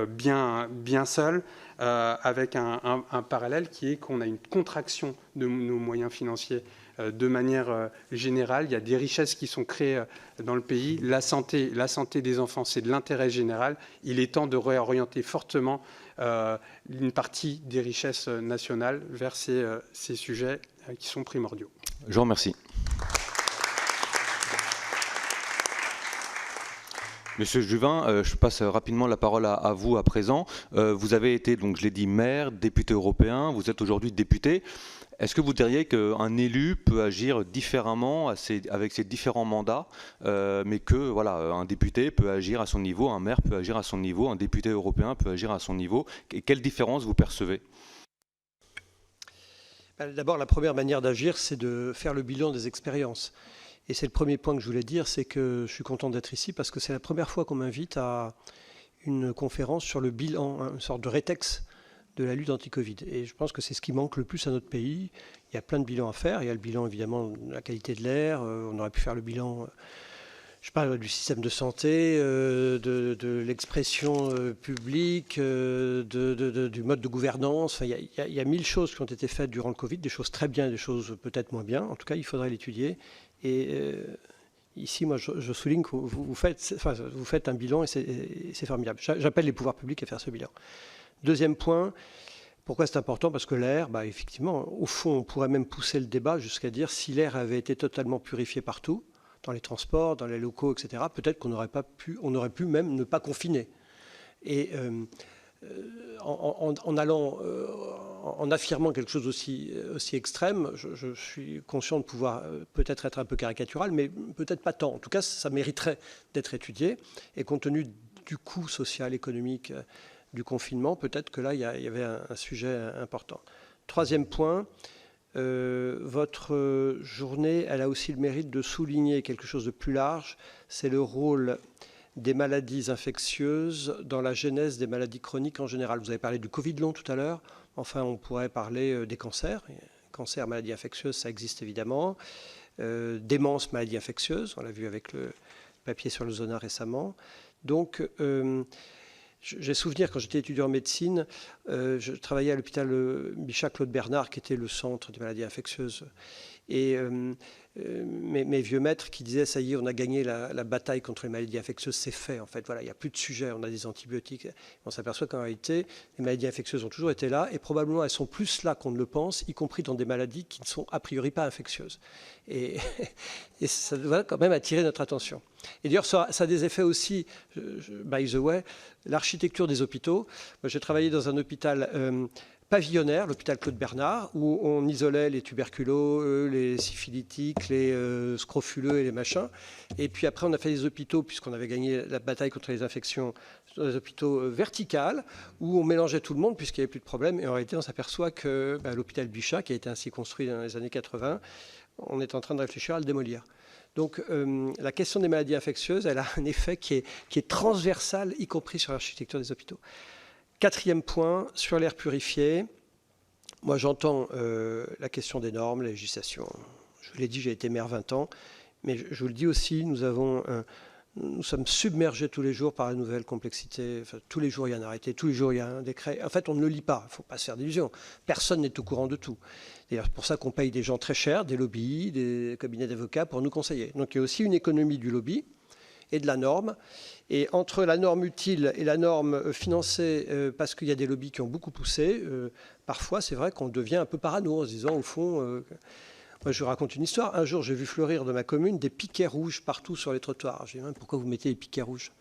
bien seuls, avec un parallèle qui est qu'on a une contraction de nos moyens financiers de manière générale. Il y a des richesses qui sont créées dans le pays. La santé des enfants, c'est de l'intérêt général. Il est temps de réorienter fortement une partie des richesses nationales vers ces sujets qui sont primordiaux. Je vous remercie. Monsieur Juvin, je passe rapidement la parole à vous à présent. Vous avez été, donc je l'ai dit, maire, député européen, vous êtes aujourd'hui député. Est-ce que vous diriez qu'un élu peut agir différemment avec ses différents mandats, mais que voilà, un député peut agir à son niveau, un maire peut agir à son niveau, un député européen peut agir à son niveau? Et quelle différence vous percevez? D'abord, la première manière d'agir, c'est de faire le bilan des expériences. Et c'est le premier point que je voulais dire, c'est que je suis content d'être ici parce que c'est la première fois qu'on m'invite à une conférence sur le bilan, une sorte de rétex de la lutte anti-Covid. Et je pense que c'est ce qui manque le plus à notre pays. Il y a plein de bilans à faire. Il y a le bilan, évidemment, de la qualité de l'air. On aurait pu faire le bilan, je sais pas, du système de santé, de l'expression publique, du mode de gouvernance. Enfin, il y a 1000 choses qui ont été faites durant le Covid, des choses très bien, des choses peut-être moins bien. En tout cas, il faudrait l'étudier. Et ici, moi, je souligne que vous faites un bilan et c'est formidable. J'appelle les pouvoirs publics à faire ce bilan. Deuxième point, pourquoi c'est important? Parce que l'air, effectivement, au fond, on pourrait même pousser le débat jusqu'à dire si l'air avait été totalement purifié partout, dans les transports, dans les locaux, etc., peut-être qu'on aurait pu même ne pas confiner. Et en affirmant quelque chose aussi extrême, je suis conscient de pouvoir peut-être être un peu caricatural, mais peut-être pas tant. En tout cas, ça mériterait d'être étudié. Et compte tenu du coût social, économique du confinement, peut-être que là, il y avait un sujet important. Troisième point, votre journée, elle a aussi le mérite de souligner quelque chose de plus large, c'est le rôle des maladies infectieuses dans la genèse des maladies chroniques en général. Vous avez parlé du Covid long tout à l'heure, enfin on pourrait parler des cancers. Cancer, maladies infectieuses, ça existe évidemment. Démence, maladies infectieuses, on l'a vu avec le papier sur le zona récemment. Donc, j'ai souvenir, quand j'étais étudiant en médecine, je travaillais à l'hôpital Bichat-Claude Bernard, qui était le centre des maladies infectieuses. Et mes vieux maîtres qui disaient, ça y est, on a gagné la bataille contre les maladies infectieuses, c'est fait en fait. Voilà, il n'y a plus de sujet, on a des antibiotiques. On s'aperçoit qu'en réalité, les maladies infectieuses ont toujours été là et probablement elles sont plus là qu'on ne le pense, y compris dans des maladies qui ne sont a priori pas infectieuses. Et ça doit quand même attirer notre attention. Et d'ailleurs, ça a des effets aussi, by the way, l'architecture des hôpitaux. Moi, j'ai travaillé dans un hôpital pavillonnaire, l'hôpital Claude Bernard, où on isolait les tuberculeux, les syphilitiques, les scrofuleux et les machins. Et puis après, on a fait des hôpitaux, puisqu'on avait gagné la bataille contre les infections, des hôpitaux verticales, où on mélangeait tout le monde, puisqu'il n'y avait plus de problème. Et en réalité, on s'aperçoit que l'hôpital Bichat, qui a été ainsi construit dans les années 80, on est en train de réfléchir à le démolir. Donc la question des maladies infectieuses, elle a un effet qui est transversal, y compris sur l'architecture des hôpitaux. Quatrième point, sur l'air purifié, moi j'entends la question des normes, la législation. Je vous l'ai dit, j'ai été maire 20 ans, mais je vous le dis aussi, nous sommes submergés tous les jours par la nouvelle complexité. Enfin, tous les jours, il y a un arrêté, tous les jours, il y a un décret. En fait, on ne le lit pas, il ne faut pas se faire d'illusions. Personne n'est au courant de tout. D'ailleurs, c'est pour ça qu'on paye des gens très chers, des lobbies, des cabinets d'avocats pour nous conseiller. Donc il y a aussi une économie du lobby et de la norme. Et entre la norme utile et la norme financée, parce qu'il y a des lobbies qui ont beaucoup poussé, parfois c'est vrai qu'on devient un peu parano en se disant au fond, moi je vous raconte une histoire, un jour j'ai vu fleurir dans ma commune des piquets rouges partout sur les trottoirs. J'ai dit, pourquoi vous mettez des piquets rouges?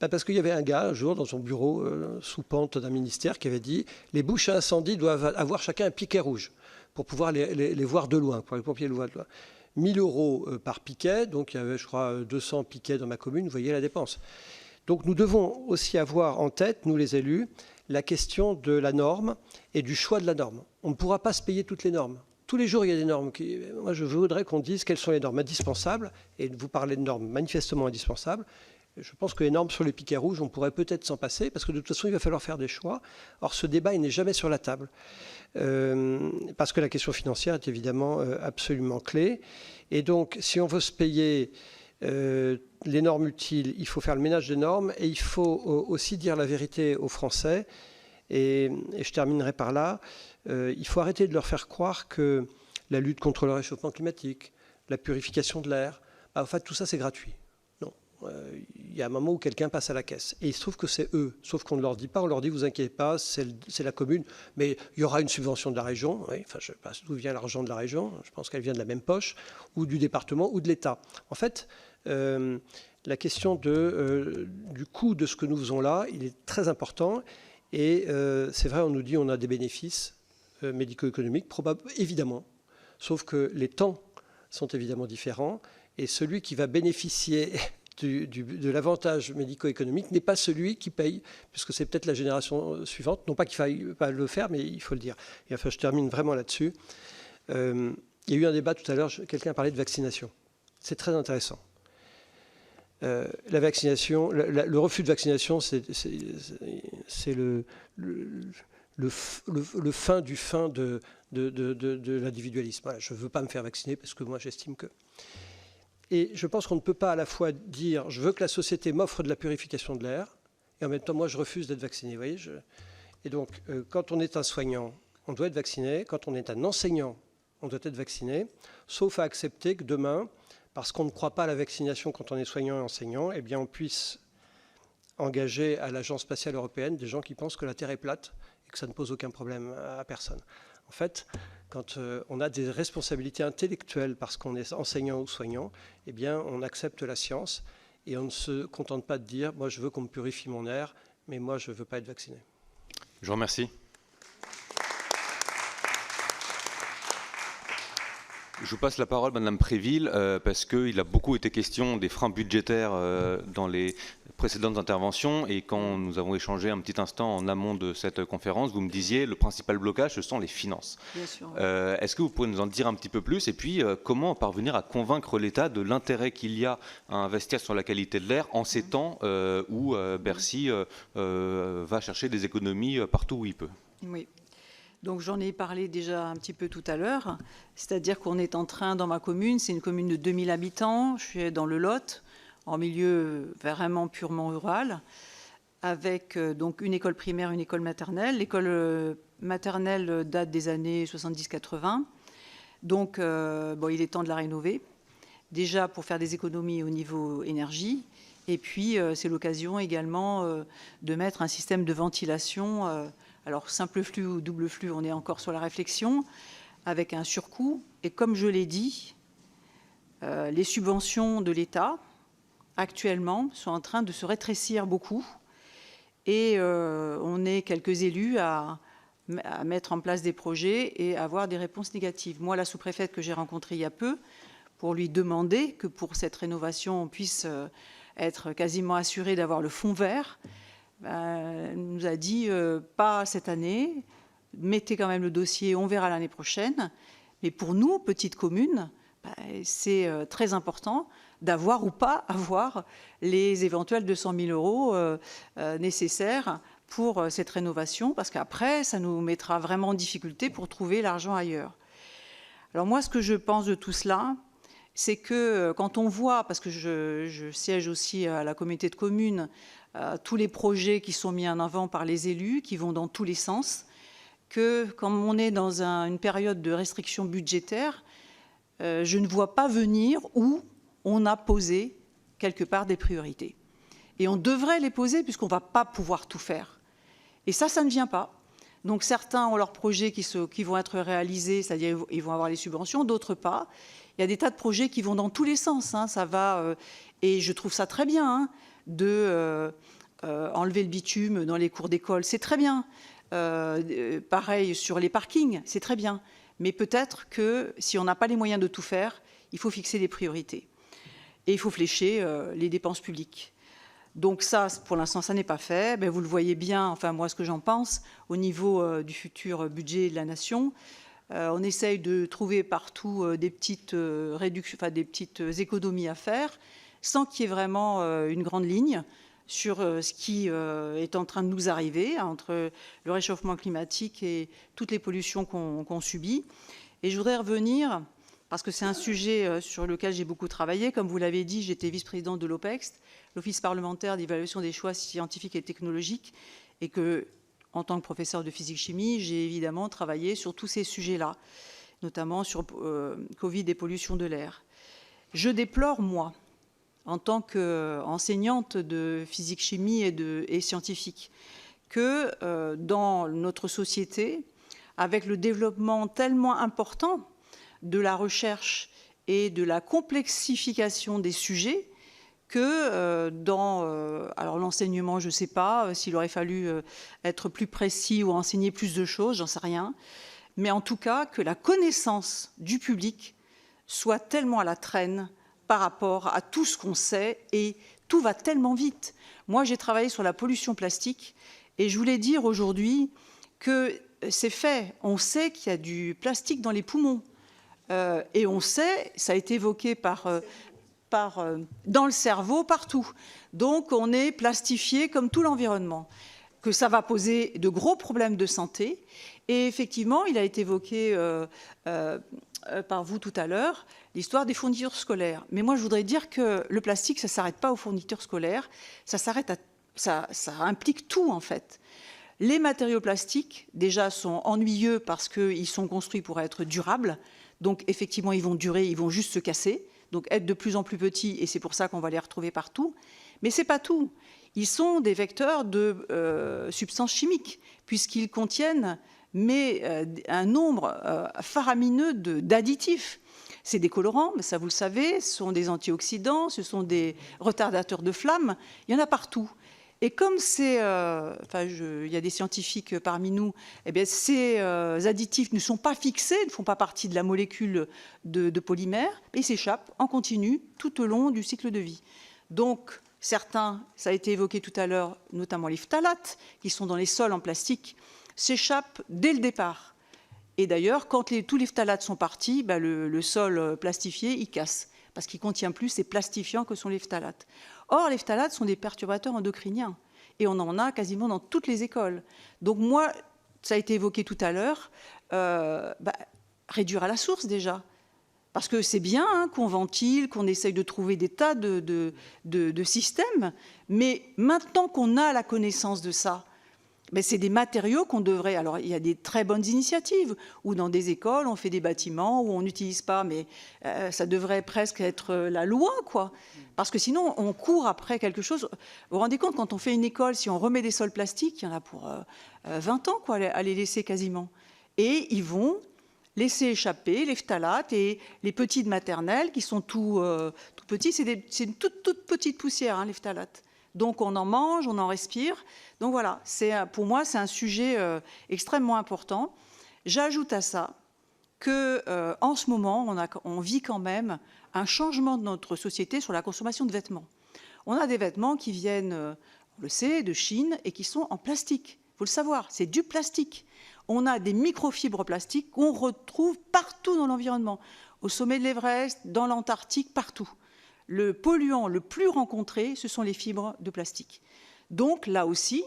Parce qu'il y avait un gars, un jour, dans son bureau, sous pente d'un ministère, qui avait dit « Les bouches à incendie doivent avoir chacun un piquet rouge pour pouvoir les voir de loin, pour les pompiers les voir de loin. » 1 000 € par piquet, donc il y avait, je crois, 200 piquets dans ma commune, vous voyez la dépense. Donc nous devons aussi avoir en tête, nous les élus, la question de la norme et du choix de la norme. On ne pourra pas se payer toutes les normes. Tous les jours, il y a des normes. Moi, je voudrais qu'on dise quelles sont les normes indispensables, et vous parlez de normes manifestement indispensables. Je pense que les normes sur les piquets rouges, on pourrait peut-être s'en passer, parce que de toute façon, il va falloir faire des choix. Or, ce débat, il n'est jamais sur la table, parce que la question financière est évidemment absolument clé. Et donc, si on veut se payer les normes utiles, il faut faire le ménage des normes, et il faut aussi dire la vérité aux Français. Et je terminerai par là. Il faut arrêter de leur faire croire que la lutte contre le réchauffement climatique, la purification de l'air, en fait, tout ça, c'est gratuit. Il y a un moment où quelqu'un passe à la caisse. Et il se trouve que c'est eux. Sauf qu'on ne leur dit pas, on leur dit, vous inquiétez pas, c'est la commune, mais il y aura une subvention de la région. Oui, enfin, je ne sais pas d'où vient l'argent de la région, je pense qu'elle vient de la même poche, ou du département, ou de l'État. En fait, la question du coût de ce que nous faisons là, il est très important. Et c'est vrai, on nous dit on a des bénéfices médico-économiques, probablement, évidemment. Sauf que les temps sont évidemment différents. Et celui qui va bénéficier de l'avantage médico-économique n'est pas celui qui paye, puisque c'est peut-être la génération suivante. Non pas qu'il faille pas le faire, mais il faut le dire. Et enfin, je termine vraiment là-dessus. Il y a eu un débat tout à l'heure, quelqu'un a parlé de vaccination. C'est très intéressant. La vaccination, le refus de vaccination, c'est le fin du fin de l'individualisme. Voilà, je ne veux pas me faire vacciner parce que moi, j'estime que... Et je pense qu'on ne peut pas à la fois dire je veux que la société m'offre de la purification de l'air et en même temps moi je refuse d'être vacciné. Vous voyez, et donc quand on est un soignant, on doit être vacciné. Quand on est un enseignant, on doit être vacciné. Sauf à accepter que demain, parce qu'on ne croit pas à la vaccination quand on est soignant et enseignant, eh bien on puisse engager à l'Agence spatiale européenne des gens qui pensent que la Terre est plate et que ça ne pose aucun problème à personne. En fait, quand on a des responsabilités intellectuelles parce qu'on est enseignant ou soignant, eh bien, on accepte la science et on ne se contente pas de dire « moi, je veux qu'on me purifie mon air, mais moi, je ne veux pas être vacciné ». Je vous remercie. Je vous passe la parole, Madame Préville, parce qu'il a beaucoup été question des freins budgétaires dans les précédentes interventions, et quand nous avons échangé un petit instant en amont de cette conférence, vous me disiez le principal blocage, ce sont les finances. Bien sûr. Est-ce que vous pourriez nous en dire un petit peu plus, et puis comment parvenir à convaincre l'État de l'intérêt qu'il y a à investir sur la qualité de l'air en ces temps où Bercy va chercher des économies partout où il peut? Oui. Donc j'en ai parlé déjà un petit peu tout à l'heure, c'est-à-dire qu'on est en train, dans ma commune, c'est une commune de 2000 habitants, je suis dans le Lot, en milieu vraiment purement rural, avec donc une école primaire, une école maternelle. L'école maternelle date des années 70-80, donc bon, il est temps de la rénover, déjà pour faire des économies au niveau énergie, et puis c'est l'occasion également de mettre un système de ventilation. Alors, simple flux ou double flux, on est encore sur la réflexion, avec un surcoût. Et comme je l'ai dit, les subventions de l'État, actuellement, sont en train de se rétrécir beaucoup. Et on est quelques élus à mettre en place des projets et à avoir des réponses négatives. Moi, la sous-préfète que j'ai rencontrée il y a peu, pour lui demander que pour cette rénovation, on puisse être quasiment assuré d'avoir le fonds vert, elle nous a dit pas cette année, mettez quand même le dossier, on verra l'année prochaine. Mais pour nous, petite commune, c'est très important d'avoir ou pas avoir les éventuels 200 000 € nécessaires pour cette rénovation, parce qu'après, ça nous mettra vraiment en difficulté pour trouver l'argent ailleurs. Alors moi, ce que je pense de tout cela, c'est que quand on voit, parce que je siège aussi à la communauté de communes, tous les projets qui sont mis en avant par les élus, qui vont dans tous les sens, que quand on est dans une période de restriction budgétaire, je ne vois pas venir où on a posé quelque part des priorités. Et on devrait les poser puisqu'on ne va pas pouvoir tout faire. Et ça ne vient pas. Donc certains ont leurs projets qui vont être réalisés, c'est-à-dire ils vont avoir les subventions, d'autres pas. Il y a des tas de projets qui vont dans tous les sens. Hein, ça va, et je trouve ça très bien, hein, de enlever le bitume dans les cours d'école, c'est très bien. Pareil sur les parkings, c'est très bien. Mais peut-être que si on n'a pas les moyens de tout faire, il faut fixer des priorités. Et il faut flécher les dépenses publiques. Donc ça, pour l'instant, ça n'est pas fait. Ben, vous le voyez bien, enfin moi, ce que j'en pense, au niveau du futur budget de la nation. On essaye de trouver partout des petites réductions, enfin des petites économies à faire, sans qu'il y ait vraiment une grande ligne sur ce qui est en train de nous arriver, entre le réchauffement climatique et toutes les pollutions qu'on subit. Et je voudrais revenir, parce que c'est un sujet sur lequel j'ai beaucoup travaillé. Comme vous l'avez dit, j'étais vice-présidente de l'OPEX, l'Office parlementaire d'évaluation des choix scientifiques et technologiques, et que, en tant que professeur de physique-chimie, j'ai évidemment travaillé sur tous ces sujets-là, notamment sur Covid et pollution de l'air. Je déplore, moi, en tant qu'enseignante de physique-chimie et scientifique, que dans notre société, avec le développement tellement important de la recherche et de la complexification des sujets, que dans alors l'enseignement, je ne sais pas s'il aurait fallu être plus précis ou enseigner plus de choses, j'en sais rien, mais en tout cas que la connaissance du public soit tellement à la traîne par rapport à tout ce qu'on sait, et tout va tellement vite. Moi, j'ai travaillé sur la pollution plastique, et je voulais dire aujourd'hui que c'est fait. On sait qu'il y a du plastique dans les poumons, et on sait, ça a été évoqué dans le cerveau, partout. Donc, on est plastifié comme tout l'environnement, que ça va poser de gros problèmes de santé. Et effectivement, il a été évoqué par vous tout à l'heure, l'histoire des fournitures scolaires. Mais moi, je voudrais dire que le plastique, ça ne s'arrête pas aux fournitures scolaires, ça implique tout, en fait. Les matériaux plastiques, déjà, sont ennuyeux parce qu'ils sont construits pour être durables. Donc, effectivement, ils vont durer, ils vont juste se casser, donc être de plus en plus petits, et c'est pour ça qu'on va les retrouver partout. Mais ce n'est pas tout. Ils sont des vecteurs de substances chimiques, puisqu'ils contiennent un nombre faramineux d'additifs. C'est des colorants, mais ça vous le savez, ce sont des antioxydants, ce sont des retardateurs de flammes, il y en a partout. Et comme il y a des scientifiques parmi nous, eh bien, ces additifs ne sont pas fixés, ne font pas partie de la molécule de polymère, et s'échappent en continu tout au long du cycle de vie. Donc, certains, ça a été évoqué tout à l'heure, notamment les phtalates, qui sont dans les sols en plastique, s'échappent dès le départ. Et d'ailleurs, quand tous les phtalates sont partis, le sol plastifié, il casse, parce qu'il ne contient plus ces plastifiants que sont les phtalates. Or, les phtalates sont des perturbateurs endocriniens, et on en a quasiment dans toutes les écoles. Donc moi, ça a été évoqué tout à l'heure, réduire à la source déjà. Parce que c'est bien qu'on ventile, qu'on essaye de trouver des tas de systèmes, mais maintenant qu'on a la connaissance de ça, c'est des matériaux qu'on devrait... Alors, il y a des très bonnes initiatives, où dans des écoles, on fait des bâtiments où on n'utilise pas, mais ça devrait presque être la loi, quoi. Parce que sinon, on court après quelque chose. Vous vous rendez compte, quand on fait une école, si on remet des sols plastiques, il y en a pour 20 ans, quoi, à les laisser quasiment. Et ils vont laisser échapper les phtalates et les petits de maternelle, qui sont tout petits. C'est une toute petite poussière, hein, les phtalates. Donc on en mange, on en respire. Donc voilà, pour moi, c'est un sujet extrêmement important. J'ajoute à ça qu'en ce moment, on vit quand même un changement de notre société sur la consommation de vêtements. On a des vêtements qui viennent, on le sait, de Chine et qui sont en plastique. Il faut le savoir, c'est du plastique. On a des microfibres plastiques qu'on retrouve partout dans l'environnement, au sommet de l'Everest, dans l'Antarctique, partout. Le polluant le plus rencontré, ce sont les fibres de plastique. Donc là aussi,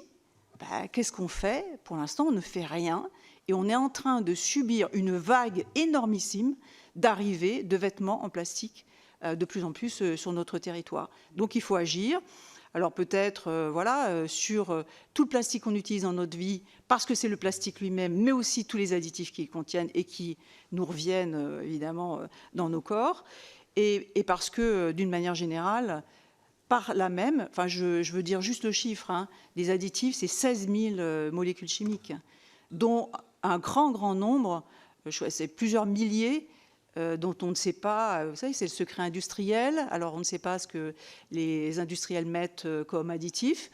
qu'est-ce qu'on fait? Pour l'instant, on ne fait rien. Et on est en train de subir une vague énormissime d'arrivée de vêtements en plastique de plus en plus sur notre territoire. Donc il faut agir. Alors peut-être sur tout le plastique qu'on utilise dans notre vie, parce que c'est le plastique lui-même, mais aussi tous les additifs qu'il contiennent et qui nous reviennent évidemment dans nos corps. Et parce que, d'une manière générale, par là même, je veux dire juste le chiffre, hein, des additifs, c'est 16 000 molécules chimiques, dont un grand nombre, c'est plusieurs milliers, dont on ne sait pas, vous savez, c'est le secret industriel. Alors on ne sait pas ce que les industriels mettent comme additifs.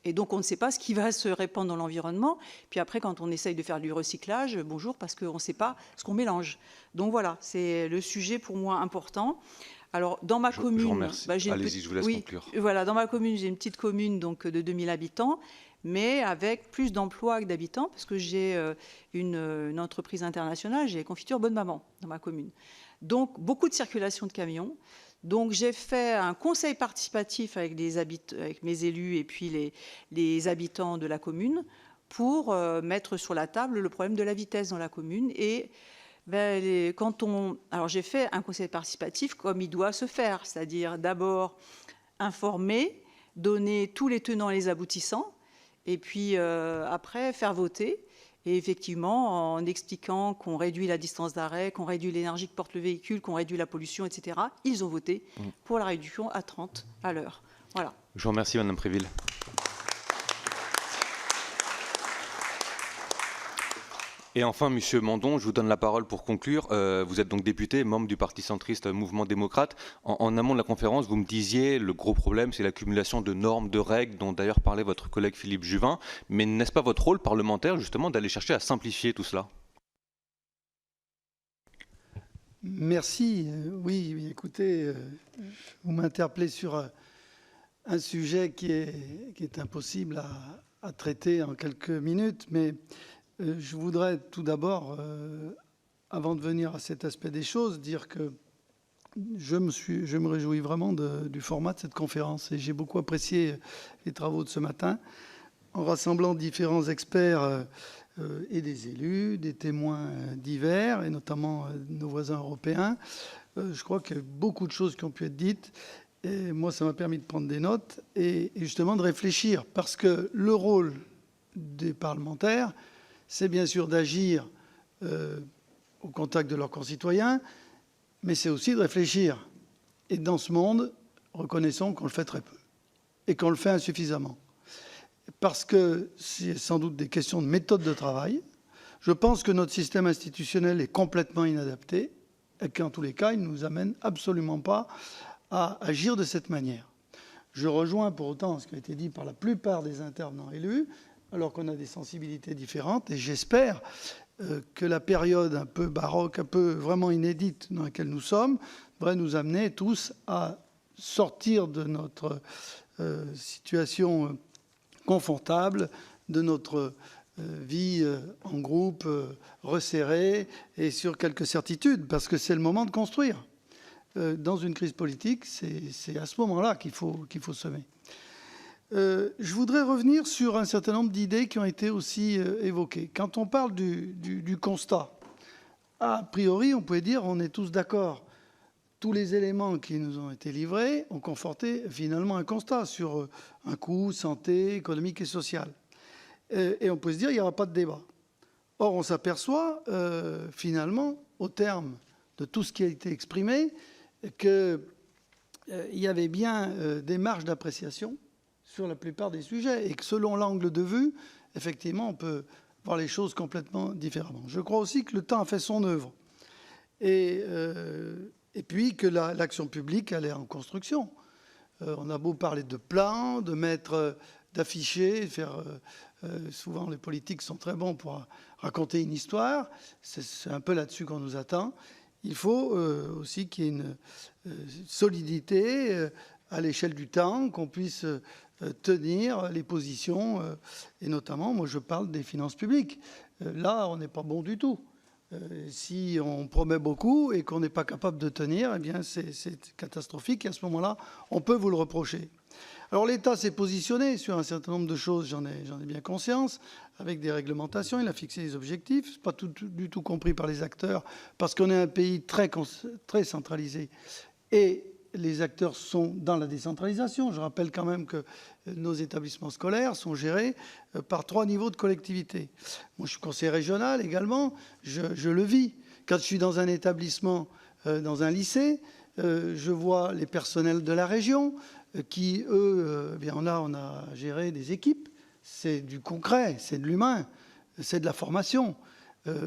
Et donc, on ne sait pas ce qui va se répandre dans l'environnement. Puis après, quand on essaye de faire du recyclage, bonjour, parce qu'on ne sait pas ce qu'on mélange. Donc voilà, c'est le sujet pour moi important. Alors, dans ma commune... Je vous remercie. Allez-y, je vous laisse conclure. Voilà, dans ma commune, j'ai une petite commune donc, de 2000 habitants, mais avec plus d'emplois que d'habitants, parce que j'ai une entreprise internationale, j'ai Confiture Bonne Maman dans ma commune. Donc, beaucoup de circulation de camions. Donc j'ai fait un conseil participatif avec mes élus et puis les habitants de la commune pour mettre sur la table le problème de la vitesse dans la commune. Et alors j'ai fait un conseil participatif comme il doit se faire, c'est-à-dire d'abord informer, donner tous les tenants et les aboutissants, et puis après faire voter. Et effectivement, en expliquant qu'on réduit la distance d'arrêt, qu'on réduit l'énergie que porte le véhicule, qu'on réduit la pollution, etc., ils ont voté pour la réduction à 30 à l'heure. Voilà. Je vous remercie, Madame Préville. Et enfin, Monsieur Mandon, je vous donne la parole pour conclure. Vous êtes donc député, membre du Parti centriste Mouvement démocrate. En amont de la conférence, vous me disiez le gros problème, c'est l'accumulation de normes, de règles, dont d'ailleurs parlait votre collègue Philippe Juvin. Mais n'est-ce pas votre rôle parlementaire, justement, d'aller chercher à simplifier tout cela? Merci. Oui, écoutez, vous m'interpellez sur un sujet qui est impossible à traiter en quelques minutes, mais je voudrais tout d'abord, avant de venir à cet aspect des choses, dire que je me réjouis vraiment du format de cette conférence et j'ai beaucoup apprécié les travaux de ce matin en rassemblant différents experts et des élus, des témoins divers et notamment nos voisins européens. Je crois qu'il y a beaucoup de choses qui ont pu être dites et moi ça m'a permis de prendre des notes et justement de réfléchir parce que le rôle des parlementaires, c'est bien sûr d'agir au contact de leurs concitoyens, mais c'est aussi de réfléchir. Et dans ce monde, reconnaissons qu'on le fait très peu et qu'on le fait insuffisamment. Parce que c'est sans doute des questions de méthode de travail. Je pense que notre système institutionnel est complètement inadapté et qu'en tous les cas, il ne nous amène absolument pas à agir de cette manière. Je rejoins pour autant ce qui a été dit par la plupart des intervenants élus, alors qu'on a des sensibilités différentes. Et j'espère que la période un peu baroque, un peu vraiment inédite dans laquelle nous sommes, devrait nous amener tous à sortir de notre situation confortable, de notre vie en groupe resserrée et sur quelques certitudes, parce que c'est le moment de construire. Dans une crise politique, c'est à ce moment-là qu'il faut semer. Je voudrais revenir sur un certain nombre d'idées qui ont été aussi évoquées. Quand on parle du constat, a priori, on peut dire on est tous d'accord. Tous les éléments qui nous ont été livrés ont conforté finalement un constat sur un coût santé, économique et social. Et on peut se dire il n'y aura pas de débat. Or, on s'aperçoit finalement, au terme de tout ce qui a été exprimé, qu'il y avait bien des marges d'appréciation sur la plupart des sujets et que selon l'angle de vue, effectivement, on peut voir les choses complètement différemment. Je crois aussi que le temps a fait son œuvre et puis que l'action publique, elle est en construction. On a beau parler de plans, de mettre, d'afficher, faire... souvent, les politiques sont très bons pour raconter une histoire. C'est un peu là-dessus qu'on nous attend. Il faut aussi qu'il y ait une solidité à l'échelle du temps, qu'on puisse tenir les positions, et notamment, moi je parle des finances publiques. Là, on n'est pas bon du tout. Si on promet beaucoup et qu'on n'est pas capable de tenir, eh bien c'est catastrophique et à ce moment-là, on peut vous le reprocher. Alors l'État s'est positionné sur un certain nombre de choses, j'en ai bien conscience, avec des réglementations, il a fixé des objectifs, ce n'est pas du tout compris par les acteurs, parce qu'on est un pays très centralisé. Et les acteurs sont dans la décentralisation. Je rappelle quand même que nos établissements scolaires sont gérés par 3 niveaux de collectivité. Moi, je suis conseiller régional également, je le vis. Quand je suis dans un établissement, dans un lycée, je vois les personnels de la région qui, eux, bien on a géré des équipes. C'est du concret, c'est de l'humain, c'est de la formation.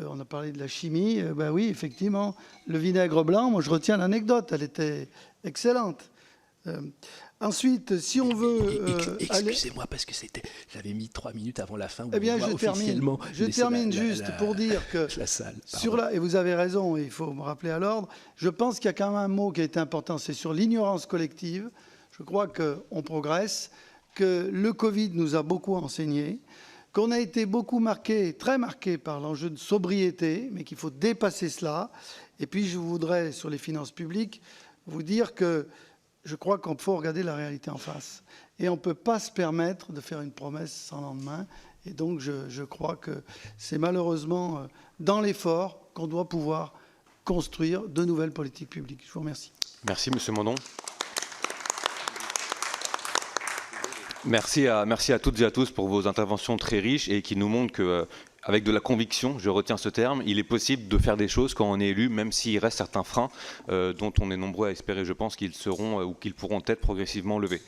On a parlé de la chimie. Ben oui, effectivement, le vinaigre blanc, moi je retiens l'anecdote, elle était excellente. Ensuite, si on veut... Excusez-moi, parce que j'avais mis 3 minutes avant la fin. Eh bien, je termine juste pour dire que... La salle, et vous avez raison, il faut me rappeler à l'ordre, je pense qu'il y a quand même un mot qui est important, c'est sur l'ignorance collective. Je crois qu'on progresse, que le Covid nous a beaucoup enseigné, qu'on a été beaucoup marqué, très marqué par l'enjeu de sobriété, mais qu'il faut dépasser cela. Et puis, je voudrais, sur les finances publiques, vous dire que je crois qu'il faut regarder la réalité en face. Et on ne peut pas se permettre de faire une promesse sans lendemain. Et donc, je crois que c'est malheureusement dans l'effort qu'on doit pouvoir construire de nouvelles politiques publiques. Je vous remercie. Merci, M. Mondon. Merci à toutes et à tous pour vos interventions très riches et qui nous montrent que, avec de la conviction, je retiens ce terme, il est possible de faire des choses quand on est élu, même s'il reste certains freins dont on est nombreux à espérer, je pense, qu'ils seront ou qu'ils pourront être progressivement levés.